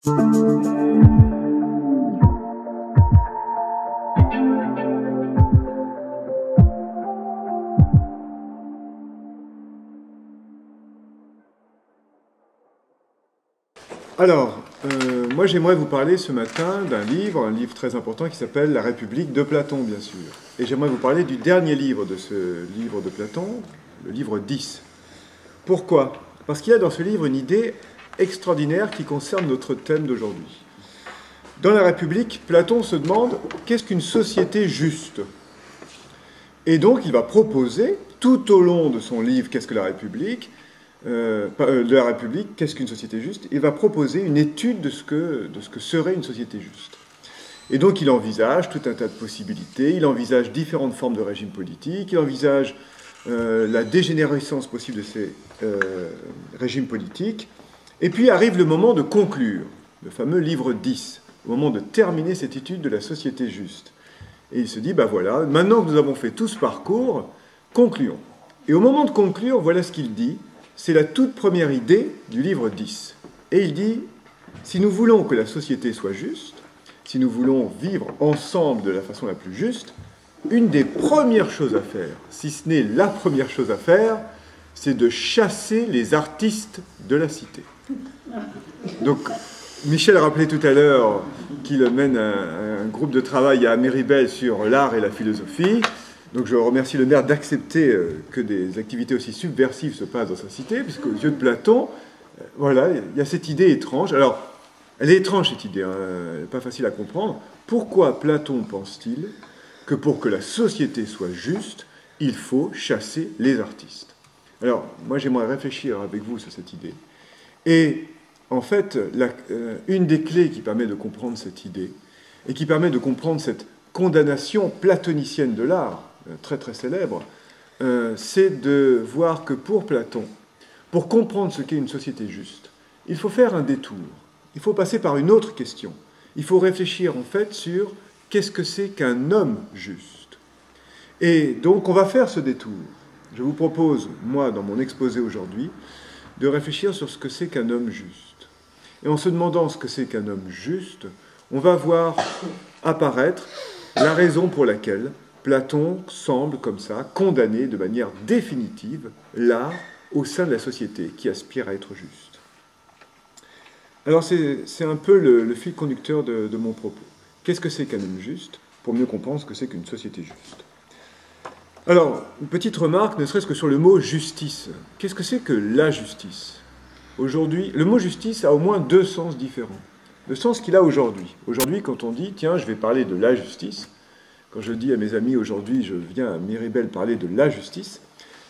Alors, moi j'aimerais vous parler ce matin d'un livre, un livre très important qui s'appelle La République de Platon, bien sûr. Et j'aimerais vous parler du dernier livre de ce livre de Platon, le livre 10. Pourquoi? Parce qu'il y a dans ce livre une idée extraordinaire qui concerne notre thème d'aujourd'hui. Dans La République, Platon se demande qu'est-ce qu'une société juste? Et donc il va proposer, tout au long de son livre Qu'est-ce que la République? De la République, qu'est-ce qu'une société juste? Il va proposer une étude de ce que serait une société juste. Et donc il envisage tout un tas de possibilités, il envisage différentes formes de régime politique, il envisage la dégénérescence possible de ces régimes politiques, et puis arrive le moment de conclure, le fameux livre 10, au moment de terminer cette étude de la société juste. Et il se dit, ben voilà, maintenant que nous avons fait tout ce parcours, concluons. Et au moment de conclure, voilà ce qu'il dit. C'est la toute première idée du livre 10. Et il dit, si nous voulons que la société soit juste, si nous voulons vivre ensemble de la façon la plus juste, une des premières choses à faire, si ce n'est la première chose à faire, c'est de chasser les artistes de la cité. Donc, Michel rappelait tout à l'heure qu'il mène un groupe de travail à Méribel sur l'art et la philosophie. Donc je remercie le maire d'accepter que des activités aussi subversives se passent dans sa cité, puisqu'aux yeux de Platon, voilà, il y a cette idée étrange. Alors, elle est étrange cette idée, hein, elle n'est pas facile à comprendre. Pourquoi Platon pense-t-il que pour que la société soit juste, il faut chasser les artistes? Alors, moi j'aimerais réfléchir avec vous sur cette idée. Et en fait, une des clés qui permet de comprendre cette idée, et qui permet de comprendre cette condamnation platonicienne de l'art, très très célèbre, c'est de voir que pour Platon, pour comprendre ce qu'est une société juste, il faut faire un détour, il faut passer par une autre question. Il faut réfléchir en fait sur qu'est-ce que c'est qu'un homme juste. Et donc on va faire ce détour. Je vous propose, moi, dans mon exposé aujourd'hui, de réfléchir sur ce que c'est qu'un homme juste. Et en se demandant ce que c'est qu'un homme juste, on va voir apparaître la raison pour laquelle Platon semble, comme ça, condamner de manière définitive l'art au sein de la société qui aspire à être juste. Alors c'est un peu le fil conducteur de mon propos. Qu'est-ce que c'est qu'un homme juste, pour mieux comprendre ce que c'est qu'une société juste? Alors, une petite remarque, ne serait-ce que sur le mot justice. Qu'est-ce que c'est que la justice? Aujourd'hui, le mot justice a au moins deux sens différents. Le sens qu'il a aujourd'hui. Aujourd'hui, quand on dit, tiens, je vais parler de la justice, quand je dis à mes amis aujourd'hui, je viens à Méribel parler de la justice,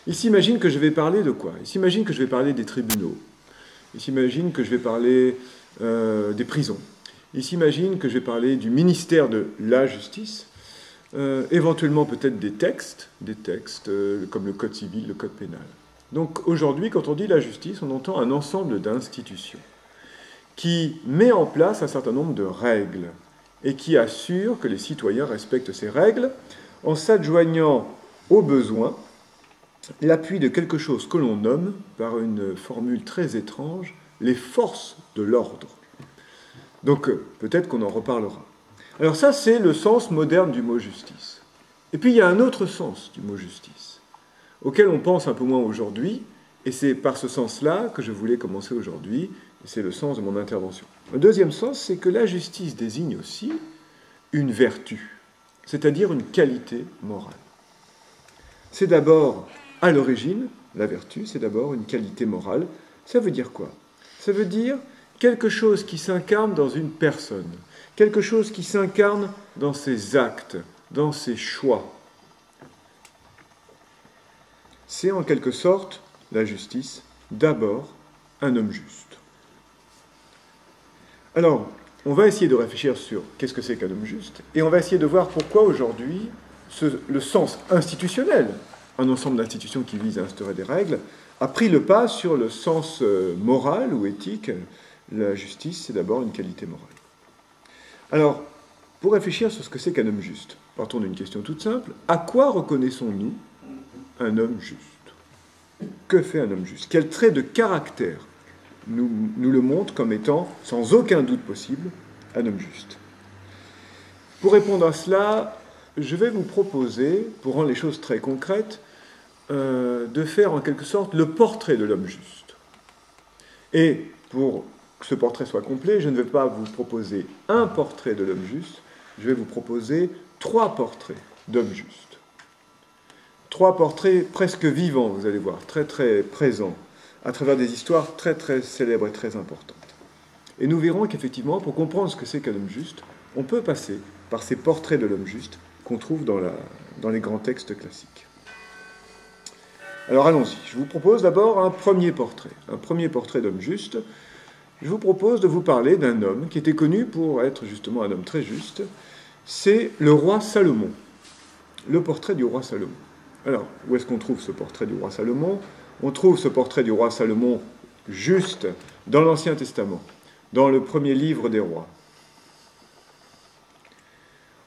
ils s'imaginent que je vais parler de quoi? Ils s'imaginent que je vais parler des tribunaux. Ils s'imaginent que je vais parler des prisons. Ils s'imaginent que je vais parler du ministère de la justice, éventuellement peut-être des textes comme le code civil, le code pénal. Donc aujourd'hui, quand on dit la justice, on entend un ensemble d'institutions qui met en place un certain nombre de règles et qui assure que les citoyens respectent ces règles en s'adjoignant aux besoins l'appui de quelque chose que l'on nomme, par une formule très étrange, les forces de l'ordre. Donc peut-être qu'on en reparlera. Alors ça, c'est le sens moderne du mot justice. Et puis il y a un autre sens du mot justice, auquel on pense un peu moins aujourd'hui, et c'est par ce sens-là que je voulais commencer aujourd'hui, et c'est le sens de mon intervention. Le deuxième sens, c'est que la justice désigne aussi une vertu, c'est-à-dire une qualité morale. C'est d'abord, à l'origine, la vertu, c'est d'abord une qualité morale. Ça veut dire quoi? Ça veut dire quelque chose qui s'incarne dans une personne, quelque chose qui s'incarne dans ses actes, dans ses choix. C'est en quelque sorte, la justice, d'abord un homme juste. Alors, on va essayer de réfléchir sur qu'est-ce que c'est qu'un homme juste, et on va essayer de voir pourquoi aujourd'hui le sens institutionnel, un ensemble d'institutions qui visent à instaurer des règles, a pris le pas sur le sens moral ou éthique. La justice, c'est d'abord une qualité morale. Alors, pour réfléchir sur ce que c'est qu'un homme juste, partons d'une question toute simple. À quoi reconnaissons-nous un homme juste? Que fait un homme juste? Quels traits de caractère nous le montre comme étant, sans aucun doute possible, un homme juste. Pour répondre à cela, je vais vous proposer, pour rendre les choses très concrètes, de faire en quelque sorte le portrait de l'homme juste. Et pour que ce portrait soit complet, je ne vais pas vous proposer un portrait de l'homme juste, je vais vous proposer 3 portraits d'hommes justes. 3 portraits presque vivants, vous allez voir, très très présents, à travers des histoires très très célèbres et très importantes. Et nous verrons qu'effectivement, pour comprendre ce que c'est qu'un homme juste, on peut passer par ces portraits de l'homme juste qu'on trouve dans les grands textes classiques. Alors allons-y, je vous propose d'abord un premier portrait d'homme juste. Je vous propose de vous parler d'un homme qui était connu pour être justement un homme très juste, c'est le roi Salomon, le portrait du roi Salomon. Alors, où est-ce qu'on trouve ce portrait du roi Salomon? On trouve ce portrait du roi Salomon juste dans l'Ancien Testament, dans le premier livre des rois.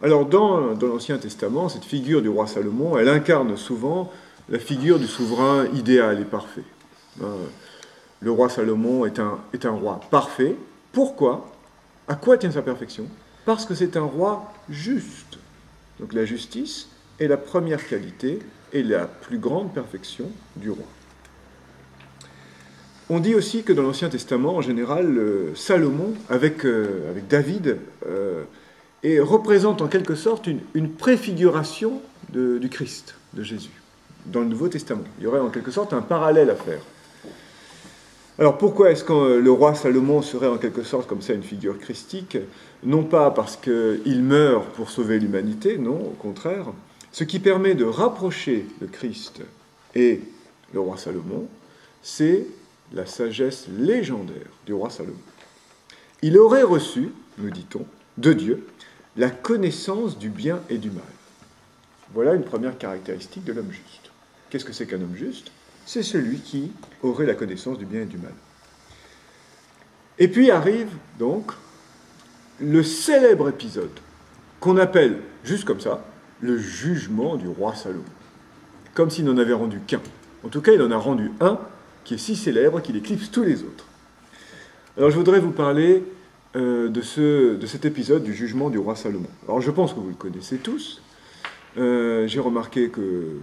Alors, dans l'Ancien Testament, cette figure du roi Salomon, elle incarne souvent la figure du souverain idéal et parfait. Le roi Salomon est un roi parfait. Pourquoi? À quoi tient sa perfection? Parce que c'est un roi juste. Donc la justice est la première qualité et la plus grande perfection du roi. On dit aussi que dans l'Ancien Testament, en général, Salomon, avec David, représente en quelque sorte une préfiguration du Christ, de Jésus, dans le Nouveau Testament. Il y aurait en quelque sorte un parallèle à faire. Alors pourquoi est-ce que le roi Salomon serait en quelque sorte comme ça une figure christique? Non pas parce qu'il meurt pour sauver l'humanité, non, au contraire. Ce qui permet de rapprocher le Christ et le roi Salomon, c'est la sagesse légendaire du roi Salomon. Il aurait reçu, nous dit-on, de Dieu, la connaissance du bien et du mal. Voilà une première caractéristique de l'homme juste. Qu'est-ce que c'est qu'un homme juste? C'est celui qui aurait la connaissance du bien et du mal. Et puis arrive donc le célèbre épisode qu'on appelle, juste comme ça, le jugement du roi Salomon. Comme s'il n'en avait rendu qu'un. En tout cas, il en a rendu un qui est si célèbre qu'il éclipse tous les autres. Alors je voudrais vous parler de cet épisode du jugement du roi Salomon. Alors je pense que vous le connaissez tous. J'ai remarqué que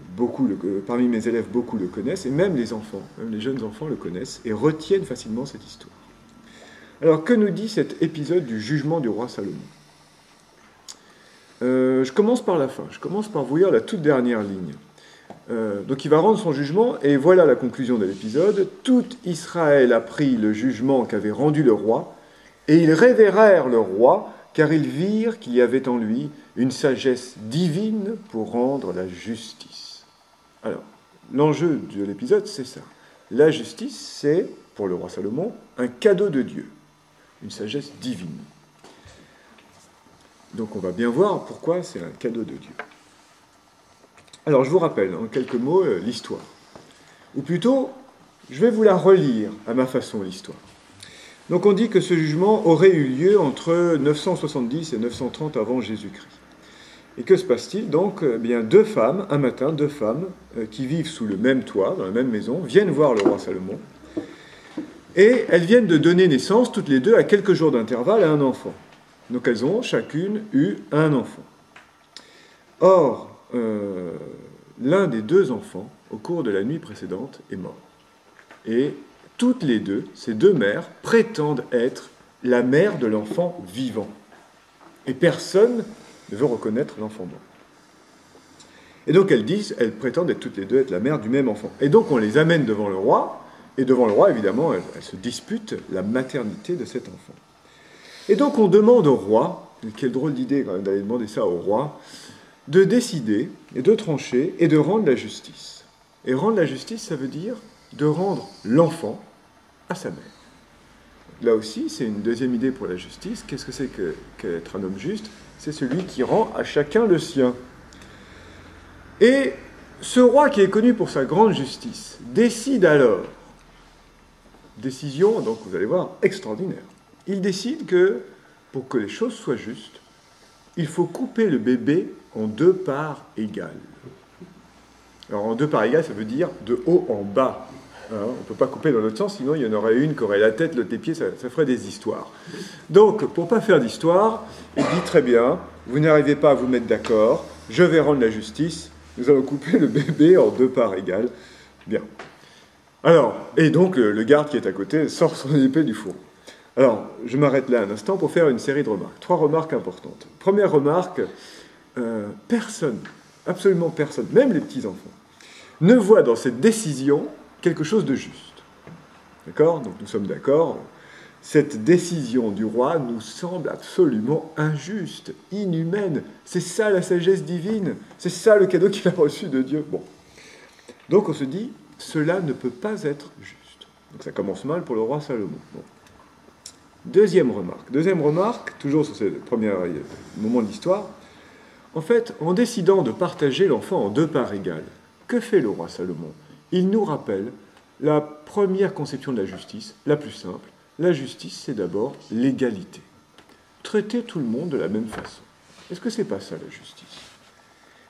parmi mes élèves, beaucoup le connaissent, et même les enfants, même les jeunes enfants le connaissent, et retiennent facilement cette histoire. Alors, que nous dit cet épisode du jugement du roi Salomon? Je commence par la fin, je commence par vous lire la toute dernière ligne. Donc il va rendre son jugement, et voilà la conclusion de l'épisode. Tout Israël apprit le jugement qu'avait rendu le roi, et ils révérèrent le roi, car ils virent qu'il y avait en lui une sagesse divine pour rendre la justice. Alors, l'enjeu de l'épisode, c'est ça. La justice, c'est, pour le roi Salomon, un cadeau de Dieu, une sagesse divine. Donc on va bien voir pourquoi c'est un cadeau de Dieu. Alors, je vous rappelle en quelques mots l'histoire. Ou plutôt, je vais vous la relire à ma façon, l'histoire. Donc on dit que ce jugement aurait eu lieu entre 970 et 930 avant Jésus-Christ. Et que se passe-t-il? Donc, un matin, deux femmes qui vivent sous le même toit, dans la même maison, viennent voir le roi Salomon. Et elles viennent de donner naissance, toutes les deux, à quelques jours d'intervalle, à un enfant. Donc elles ont chacune eu un enfant. Or, l'un des deux enfants, au cours de la nuit précédente, est mort. Et toutes les deux, ces deux mères, prétendent être la mère de l'enfant vivant. Et personne ne veut reconnaître l'enfant mort. Et donc elles prétendent être toutes les deux être la mère du même enfant. Et donc on les amène devant le roi, et devant le roi, évidemment, elles se disputent la maternité de cet enfant. Et donc on demande au roi, quelle drôle d'idée quand même d'aller demander ça au roi, de décider, et de trancher, et de rendre la justice. Et rendre la justice, ça veut dire de rendre l'enfant à sa mère. Là aussi, c'est une deuxième idée pour la justice. Qu'est-ce que c'est qu'être un homme juste? C'est celui qui rend à chacun le sien. Et ce roi qui est connu pour sa grande justice décide alors, décision, donc vous allez voir, extraordinaire. Il décide que, pour que les choses soient justes, il faut couper le bébé en 2 parts égales. Alors en 2 parts égales, ça veut dire de haut en bas. On ne peut pas couper dans l'autre sens, sinon il y en aurait une qui aurait la tête, l'autre les pieds, ça ferait des histoires. Donc, pour ne pas faire d'histoire, il dit très bien, vous n'arrivez pas à vous mettre d'accord, je vais rendre la justice, nous allons couper le bébé en 2 parts égales. Bien. Alors, et donc le garde qui est à côté sort son épée du fourreau. Alors, je m'arrête là un instant pour faire une série de remarques. 3 remarques importantes. Première remarque, personne, absolument personne, même les petits-enfants, ne voit dans cette décision quelque chose de juste. D'accord? Donc nous sommes d'accord. Cette décision du roi nous semble absolument injuste, inhumaine. C'est ça la sagesse divine. C'est ça le cadeau qu'il a reçu de Dieu. Bon. Donc on se dit, cela ne peut pas être juste. Donc ça commence mal pour le roi Salomon. Bon. Deuxième remarque, toujours sur ce premier moment de l'histoire. En fait, en décidant de partager l'enfant en 2 parts égales, que fait le roi Salomon? Il nous rappelle la première conception de la justice, la plus simple. La justice, c'est d'abord l'égalité. Traiter tout le monde de la même façon. Est-ce que c'est pas ça, la justice?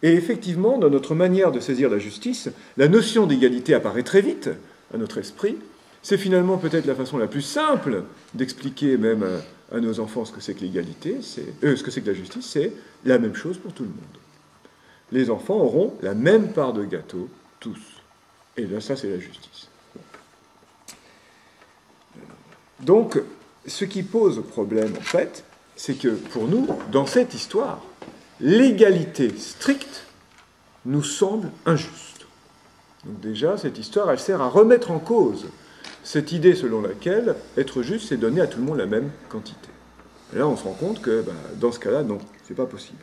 Et effectivement, dans notre manière de saisir la justice, la notion d'égalité apparaît très vite à notre esprit. C'est finalement peut-être la façon la plus simple d'expliquer même à nos enfants ce que c'est que l'égalité, ce que c'est que la justice, c'est la même chose pour tout le monde. Les enfants auront la même part de gâteau, tous. Et là, ça, c'est la justice. Donc, ce qui pose problème, en fait, c'est que pour nous, dans cette histoire, l'égalité stricte nous semble injuste. Donc déjà, cette histoire, elle sert à remettre en cause cette idée selon laquelle être juste, c'est donner à tout le monde la même quantité. Et là, on se rend compte que, dans ce cas-là, non, c'est pas possible.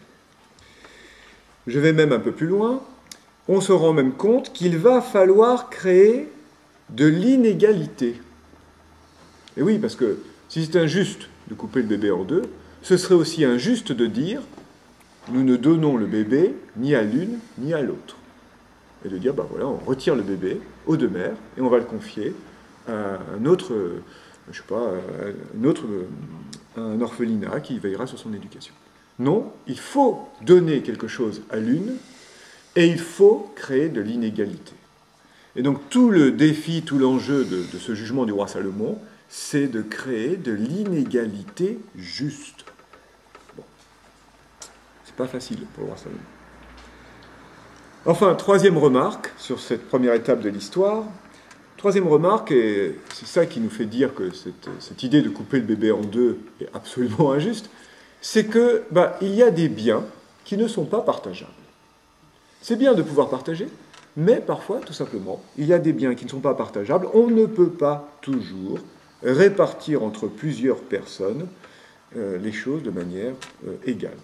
Je vais même un peu plus loin. On se rend même compte qu'il va falloir créer de l'inégalité. Et oui, parce que si c'est injuste de couper le bébé en 2, ce serait aussi injuste de dire nous ne donnons le bébé ni à l'une ni à l'autre. Et de dire, voilà, on retire le bébé aux 2 mères et on va le confier à un autre, un orphelinat qui veillera sur son éducation. Non, il faut donner quelque chose à l'une et il faut créer de l'inégalité. Et donc tout le défi, tout l'enjeu de ce jugement du roi Salomon, c'est de créer de l'inégalité juste. Bon. C'est pas facile pour le roi Salomon. Enfin, 3e remarque sur cette première étape de l'histoire. 3e remarque, et c'est ça qui nous fait dire que cette idée de couper le bébé en 2 est absolument injuste, c'est que il y a des biens qui ne sont pas partageables. C'est bien de pouvoir partager, mais parfois, tout simplement, il y a des biens qui ne sont pas partageables. On ne peut pas toujours répartir entre plusieurs personnes les choses de manière égale.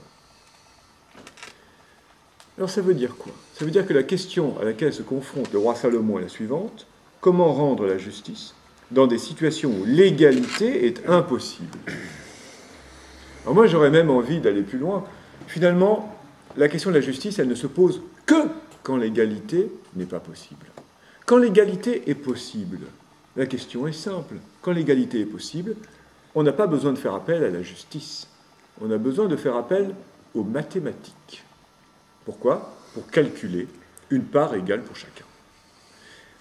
Alors ça veut dire quoi? Ça veut dire que la question à laquelle se confronte le roi Salomon est la suivante: comment rendre la justice dans des situations où l'égalité est impossible? Alors moi, j'aurais même envie d'aller plus loin. Finalement, la question de la justice, elle ne se pose que quand l'égalité n'est pas possible. Quand l'égalité est possible, la question est simple. Quand l'égalité est possible, on n'a pas besoin de faire appel à la justice. On a besoin de faire appel aux mathématiques. Pourquoi? Pour calculer une part égale pour chacun.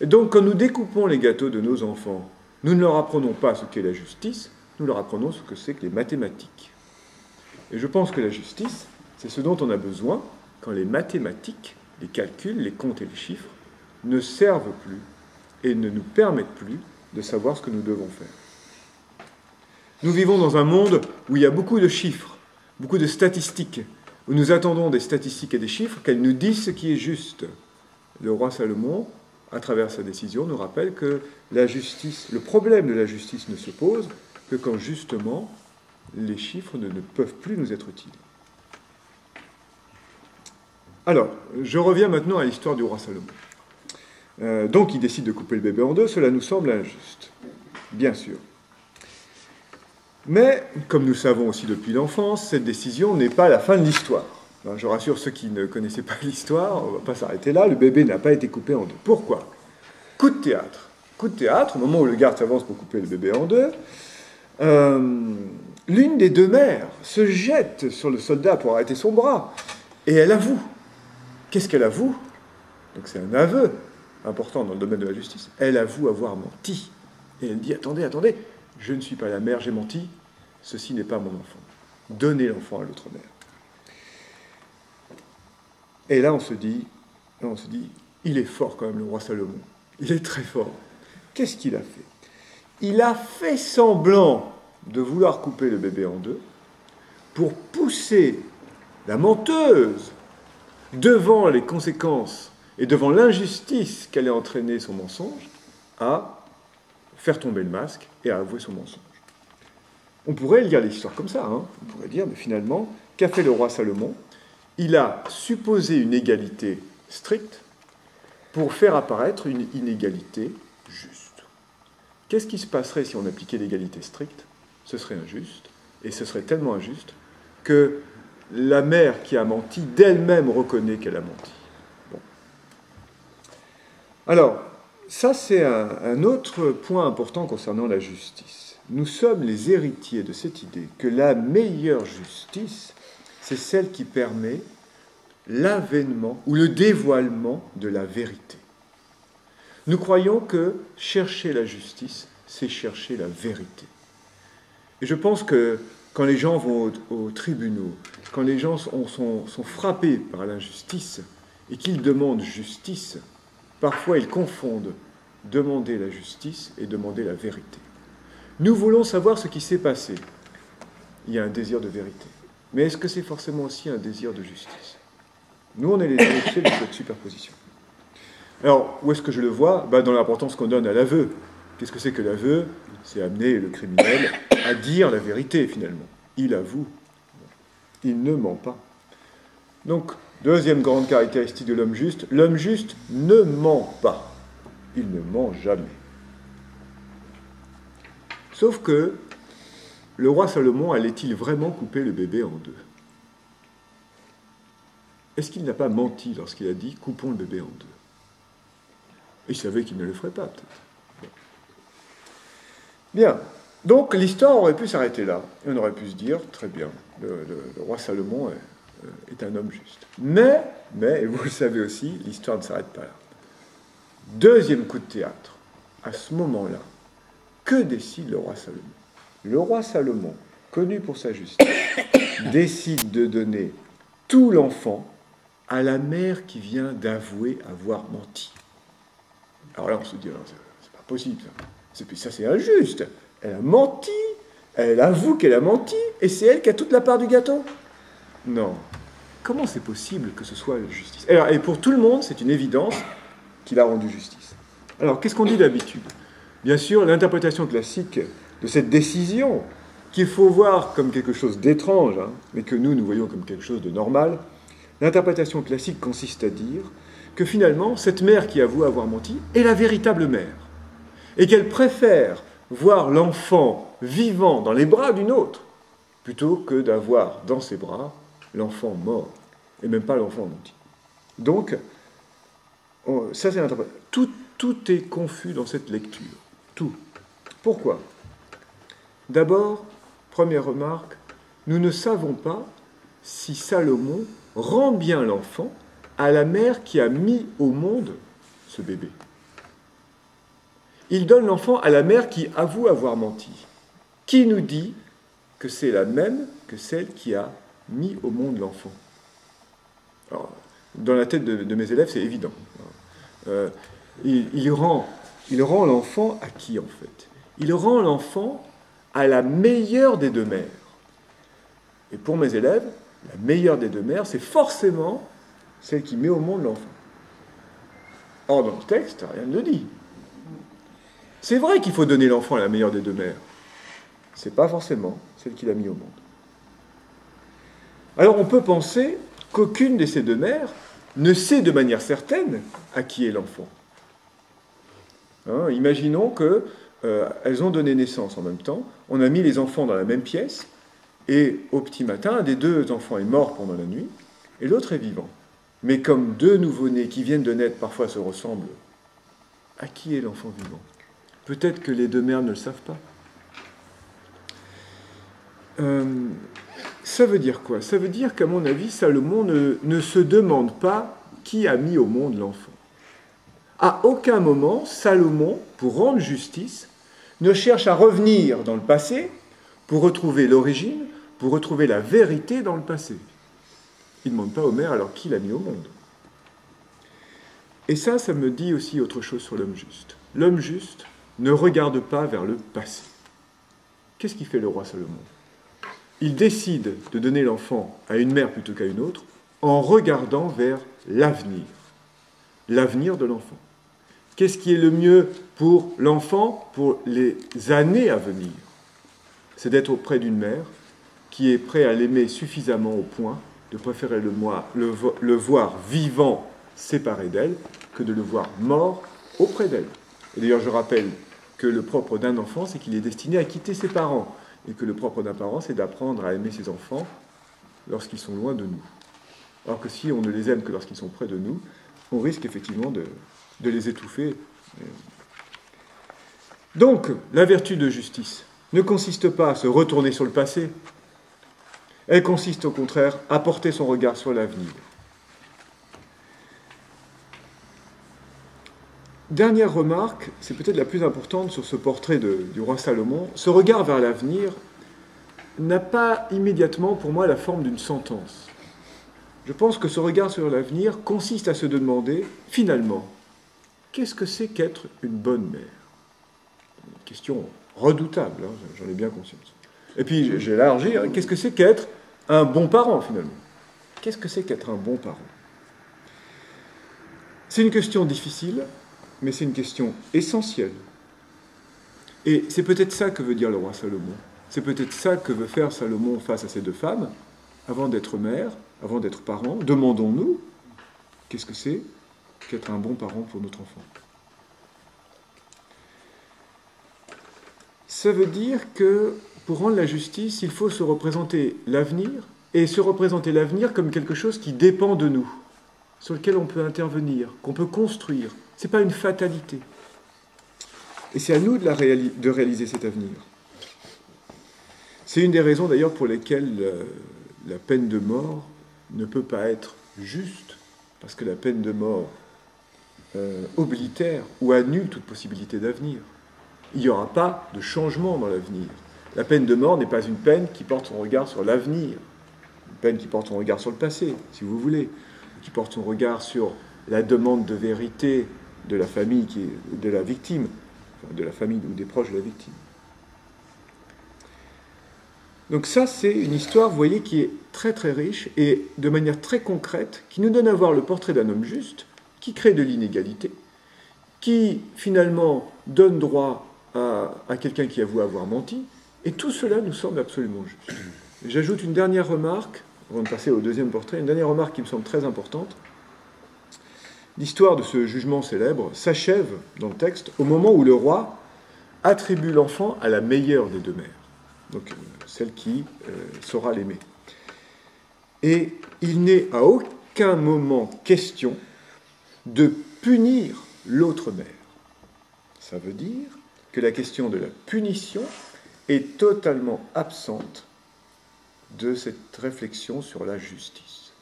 Et donc, quand nous découpons les gâteaux de nos enfants, nous ne leur apprenons pas ce qu'est la justice, nous leur apprenons ce que c'est que les mathématiques. Et je pense que la justice, c'est ce dont on a besoin quand les mathématiques, les calculs, les comptes et les chiffres ne servent plus et ne nous permettent plus de savoir ce que nous devons faire. Nous vivons dans un monde où il y a beaucoup de chiffres, beaucoup de statistiques, où nous attendons des statistiques et des chiffres qu'elles nous disent ce qui est juste. Le roi Salomon, à travers sa décision, nous rappelle que la justice, le problème de la justice ne se pose que quand justement les chiffres ne peuvent plus nous être utiles. Alors, je reviens maintenant à l'histoire du roi Salomon. Donc, il décide de couper le bébé en 2, cela nous semble injuste, bien sûr. Mais, comme nous le savons aussi depuis l'enfance, cette décision n'est pas la fin de l'histoire. Je rassure ceux qui ne connaissaient pas l'histoire, on ne va pas s'arrêter là, le bébé n'a pas été coupé en 2. Pourquoi? Coup de théâtre. Coup de théâtre, au moment où le garde s'avance pour couper le bébé en 2, l'une des 2 mères se jette sur le soldat pour arrêter son bras, et elle avoue. Qu'est-ce qu'elle avoue? Donc c'est un aveu. important dans le domaine de la justice, elle avoue avoir menti. Et elle dit, attendez, attendez, je ne suis pas la mère, j'ai menti, ceci n'est pas mon enfant. Donnez l'enfant à l'autre mère. Et là, on se dit, il est fort quand même, le roi Salomon. Il est très fort. Qu'est-ce qu'il a fait? Il a fait semblant de vouloir couper le bébé en deux pour pousser la menteuse devant les conséquences et devant l'injustice qu'allait entraîner son mensonge à faire tomber le masque et à avouer son mensonge. On pourrait lire l'histoire comme ça. On pourrait dire, mais finalement, qu'a fait le roi Salomon? Il a supposé une égalité stricte pour faire apparaître une inégalité juste. Qu'est-ce qui se passerait si on appliquait l'égalité stricte? Ce serait injuste, et ce serait tellement injuste que la mère qui a menti d'elle-même reconnaît qu'elle a menti. Bon. Alors, ça c'est un autre point important concernant la justice. Nous sommes les héritiers de cette idée que la meilleure justice, c'est celle qui permet l'avènement ou le dévoilement de la vérité. Nous croyons que chercher la justice, c'est chercher la vérité. Et je pense que quand les gens vont aux tribunaux, quand les gens sont frappés par l'injustice et qu'ils demandent justice, parfois ils confondent demander la justice et demander la vérité. Nous voulons savoir ce qui s'est passé. Il y a un désir de vérité. Mais est-ce que c'est forcément aussi un désir de justice? Nous, on est les héritiers de cette superposition. Alors, où est-ce que je le vois? Dans l'importance qu'on donne à l'aveu. Qu'est-ce que c'est que l'aveu? C'est amener le criminel à dire la vérité, finalement. Il avoue. Il ne ment pas. Donc, deuxième grande caractéristique de l'homme juste ne ment pas. Il ne ment jamais. Sauf que le roi Salomon allait-il vraiment couper le bébé en deux? Est-ce qu'il n'a pas menti lorsqu'il a dit « coupons le bébé en deux » ? Il savait qu'il ne le ferait pas, peut-être. Bien. Donc, l'histoire aurait pu s'arrêter là. Et on aurait pu se dire, très bien, le roi Salomon est un homme juste. Mais, et vous le savez aussi, l'histoire ne s'arrête pas là. Deuxième coup de théâtre. À ce moment-là, que décide le roi Salomon? Le roi Salomon, connu pour sa justice, décide de donner tout l'enfant à la mère qui vient d'avouer avoir menti. Alors là, on se dit, c'est pas possible, ça c'est injuste. Elle a menti, elle avoue qu'elle a menti, et c'est elle qui a toute la part du gâteau. Non. Comment c'est possible que ce soit la justice? Alors, et pour tout le monde, c'est une évidence qu'il a rendu justice. Alors, qu'est-ce qu'on dit d'habitude? Bien sûr, l'interprétation classique de cette décision, qu'il faut voir comme quelque chose d'étrange, mais que nous voyons comme quelque chose de normal, l'interprétation classique consiste à dire que finalement, cette mère qui avoue avoir menti est la véritable mère, et qu'elle préfère voir l'enfant vivant dans les bras d'une autre, plutôt que d'avoir dans ses bras l'enfant mort, et même pas l'enfant menti. Donc, ça c'est l'interprétation. Tout est confus dans cette lecture. Tout. Pourquoi? D'abord, première remarque, nous ne savons pas si Salomon rend bien l'enfant à la mère qui a mis au monde ce bébé. Il donne l'enfant à la mère qui avoue avoir menti. Qui nous dit que c'est la même que celle qui a mis au monde l'enfant? Alors, dans la tête de mes élèves, c'est évident. Il rend l'enfant à qui, en fait? Il rend l'enfant à la meilleure des deux mères. Et pour mes élèves, la meilleure des deux mères, c'est forcément celle qui met au monde l'enfant. Or, dans le texte, rien ne le dit. C'est vrai qu'il faut donner l'enfant à la meilleure des deux mères. C'est pas forcément celle qui l'a mis au monde. Alors, on peut penser qu'aucune de ces deux mères ne sait de manière certaine à qui est l'enfant. Imaginons qu'elles ont donné naissance en même temps, on a mis les enfants dans la même pièce, et au petit matin, un des deux enfants est mort pendant la nuit, et l'autre est vivant. Mais comme deux nouveau-nés qui viennent de naître parfois se ressemblent, à qui est l'enfant vivant? Peut-être que les deux mères ne le savent pas. Ça veut dire quoi? Ça veut dire qu'à mon avis, Salomon ne se demande pas qui a mis au monde l'enfant. À aucun moment, Salomon, pour rendre justice, ne cherche à revenir dans le passé pour retrouver l'origine, pour retrouver la vérité dans le passé. Il ne demande pas au maire alors qui l'a mis au monde. Et ça me dit aussi autre chose sur l'homme juste. L'homme juste ne regarde pas vers le passé. Qu'est-ce qu'il fait le roi Salomon? Il décide de donner l'enfant à une mère plutôt qu'à une autre en regardant vers l'avenir. L'avenir de l'enfant. Qu'est-ce qui est le mieux pour l'enfant pour les années à venir? C'est d'être auprès d'une mère qui est prête à l'aimer suffisamment au point de préférer le voir vivant séparé d'elle que de le voir mort auprès d'elle. Et d'ailleurs, je rappelle que le propre d'un enfant, c'est qu'il est destiné à quitter ses parents, et que le propre d'un parent, c'est d'apprendre à aimer ses enfants lorsqu'ils sont loin de nous. Alors que si on ne les aime que lorsqu'ils sont près de nous, on risque effectivement de les étouffer. Donc, la vertu de justice ne consiste pas à se retourner sur le passé, elle consiste au contraire à porter son regard sur l'avenir. Dernière remarque, c'est peut-être la plus importante sur ce portrait du roi Salomon. Ce regard vers l'avenir n'a pas immédiatement pour moi la forme d'une sentence. Je pense que ce regard sur l'avenir consiste à se demander, finalement, qu'est-ce que c'est qu'être une bonne mère? Une question redoutable, hein, j'en ai bien conscience. Et puis j'ai élargi, hein, qu'est-ce que c'est qu'être un bon parent, finalement? Qu'est-ce que c'est qu'être un bon parent? C'est une question difficile, mais c'est une question essentielle. Et c'est peut-être ça que veut dire le roi Salomon. C'est peut-être ça que veut faire Salomon face à ces deux femmes. Avant d'être mère, avant d'être parent, demandons-nous, qu'est-ce que c'est qu'être un bon parent pour notre enfant? Ça veut dire que pour rendre la justice, il faut se représenter l'avenir, et se représenter l'avenir comme quelque chose qui dépend de nous, sur lequel on peut intervenir, qu'on peut construire. Ce n'est pas une fatalité. Et c'est à nous de réaliser cet avenir. C'est une des raisons d'ailleurs pour lesquelles la peine de mort ne peut pas être juste, parce que la peine de mort oblitère ou annule toute possibilité d'avenir. Il n'y aura pas de changement dans l'avenir. La peine de mort n'est pas une peine qui porte son regard sur l'avenir, une peine qui porte son regard sur le passé, si vous voulez, qui porte son regard sur la demande de vérité de la famille, de la victime, enfin, de la famille ou des proches de la victime. Donc ça, c'est une histoire, vous voyez, qui est très très riche et de manière très concrète, qui nous donne à voir le portrait d'un homme juste, qui crée de l'inégalité, qui finalement donne droit à quelqu'un qui avoue avoir menti, et tout cela nous semble absolument juste. J'ajoute une dernière remarque, avant de passer au deuxième portrait, une dernière remarque qui me semble très importante. L'histoire de ce jugement célèbre s'achève dans le texte au moment où le roi attribue l'enfant à la meilleure des deux mères, donc celle qui saura l'aimer. Et il n'est à aucun moment question de punir l'autre mère. Ça veut dire que la question de la punition est totalement absente de cette réflexion sur la justice.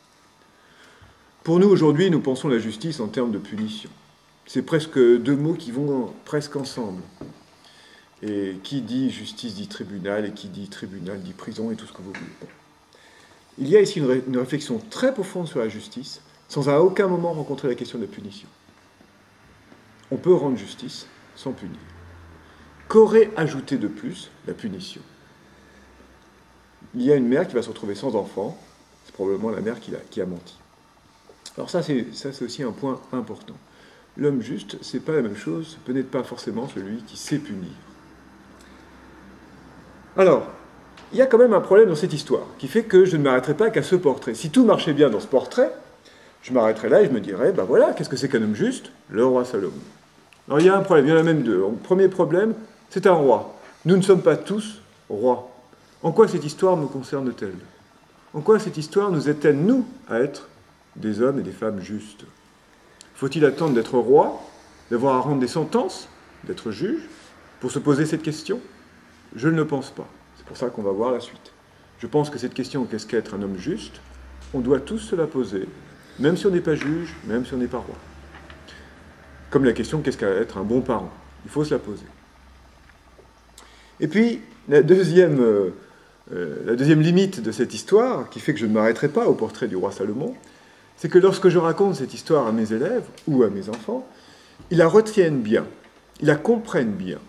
Pour nous, aujourd'hui, nous pensons la justice en termes de punition. C'est presque deux mots qui vont presque ensemble. Et qui dit justice dit tribunal, et qui dit tribunal dit prison, et tout ce que vous voulez. Bon. Il y a ici une réflexion très profonde sur la justice, sans à aucun moment rencontrer la question de la punition. On peut rendre justice sans punir. Qu'aurait ajouté de plus la punition? Il y a une mère qui va se retrouver sans enfant, c'est probablement la mère qui a menti. Alors ça, c'est aussi un point important. L'homme juste, c'est pas la même chose, peut n'être pas forcément celui qui sait punir. Alors, il y a quand même un problème dans cette histoire, qui fait que je ne m'arrêterai pas qu'à ce portrait. Si tout marchait bien dans ce portrait, je m'arrêterais là et je me dirais, ben voilà, qu'est-ce que c'est qu'un homme juste? Le roi Salomon. Alors il y a un problème, il y en a même deux. Le premier problème, c'est un roi. Nous ne sommes pas tous rois. En quoi cette histoire me concerne-t-elle? En quoi cette histoire nous aide-t-elle, nous, à être des hommes et des femmes justes? Faut-il attendre d'être roi, d'avoir à rendre des sentences, d'être juge, pour se poser cette question? Je ne le pense pas. C'est pour ça qu'on va voir la suite. Je pense que cette question, qu'est-ce qu'être un homme juste, on doit tous se la poser, même si on n'est pas juge, même si on n'est pas roi. Comme la question qu'est-ce qu'être un bon parent? Il faut se la poser. Et puis, la deuxième limite de cette histoire, qui fait que je ne m'arrêterai pas au portrait du roi Salomon, c'est que lorsque je raconte cette histoire à mes élèves ou à mes enfants, ils la retiennent bien, ils la comprennent bien.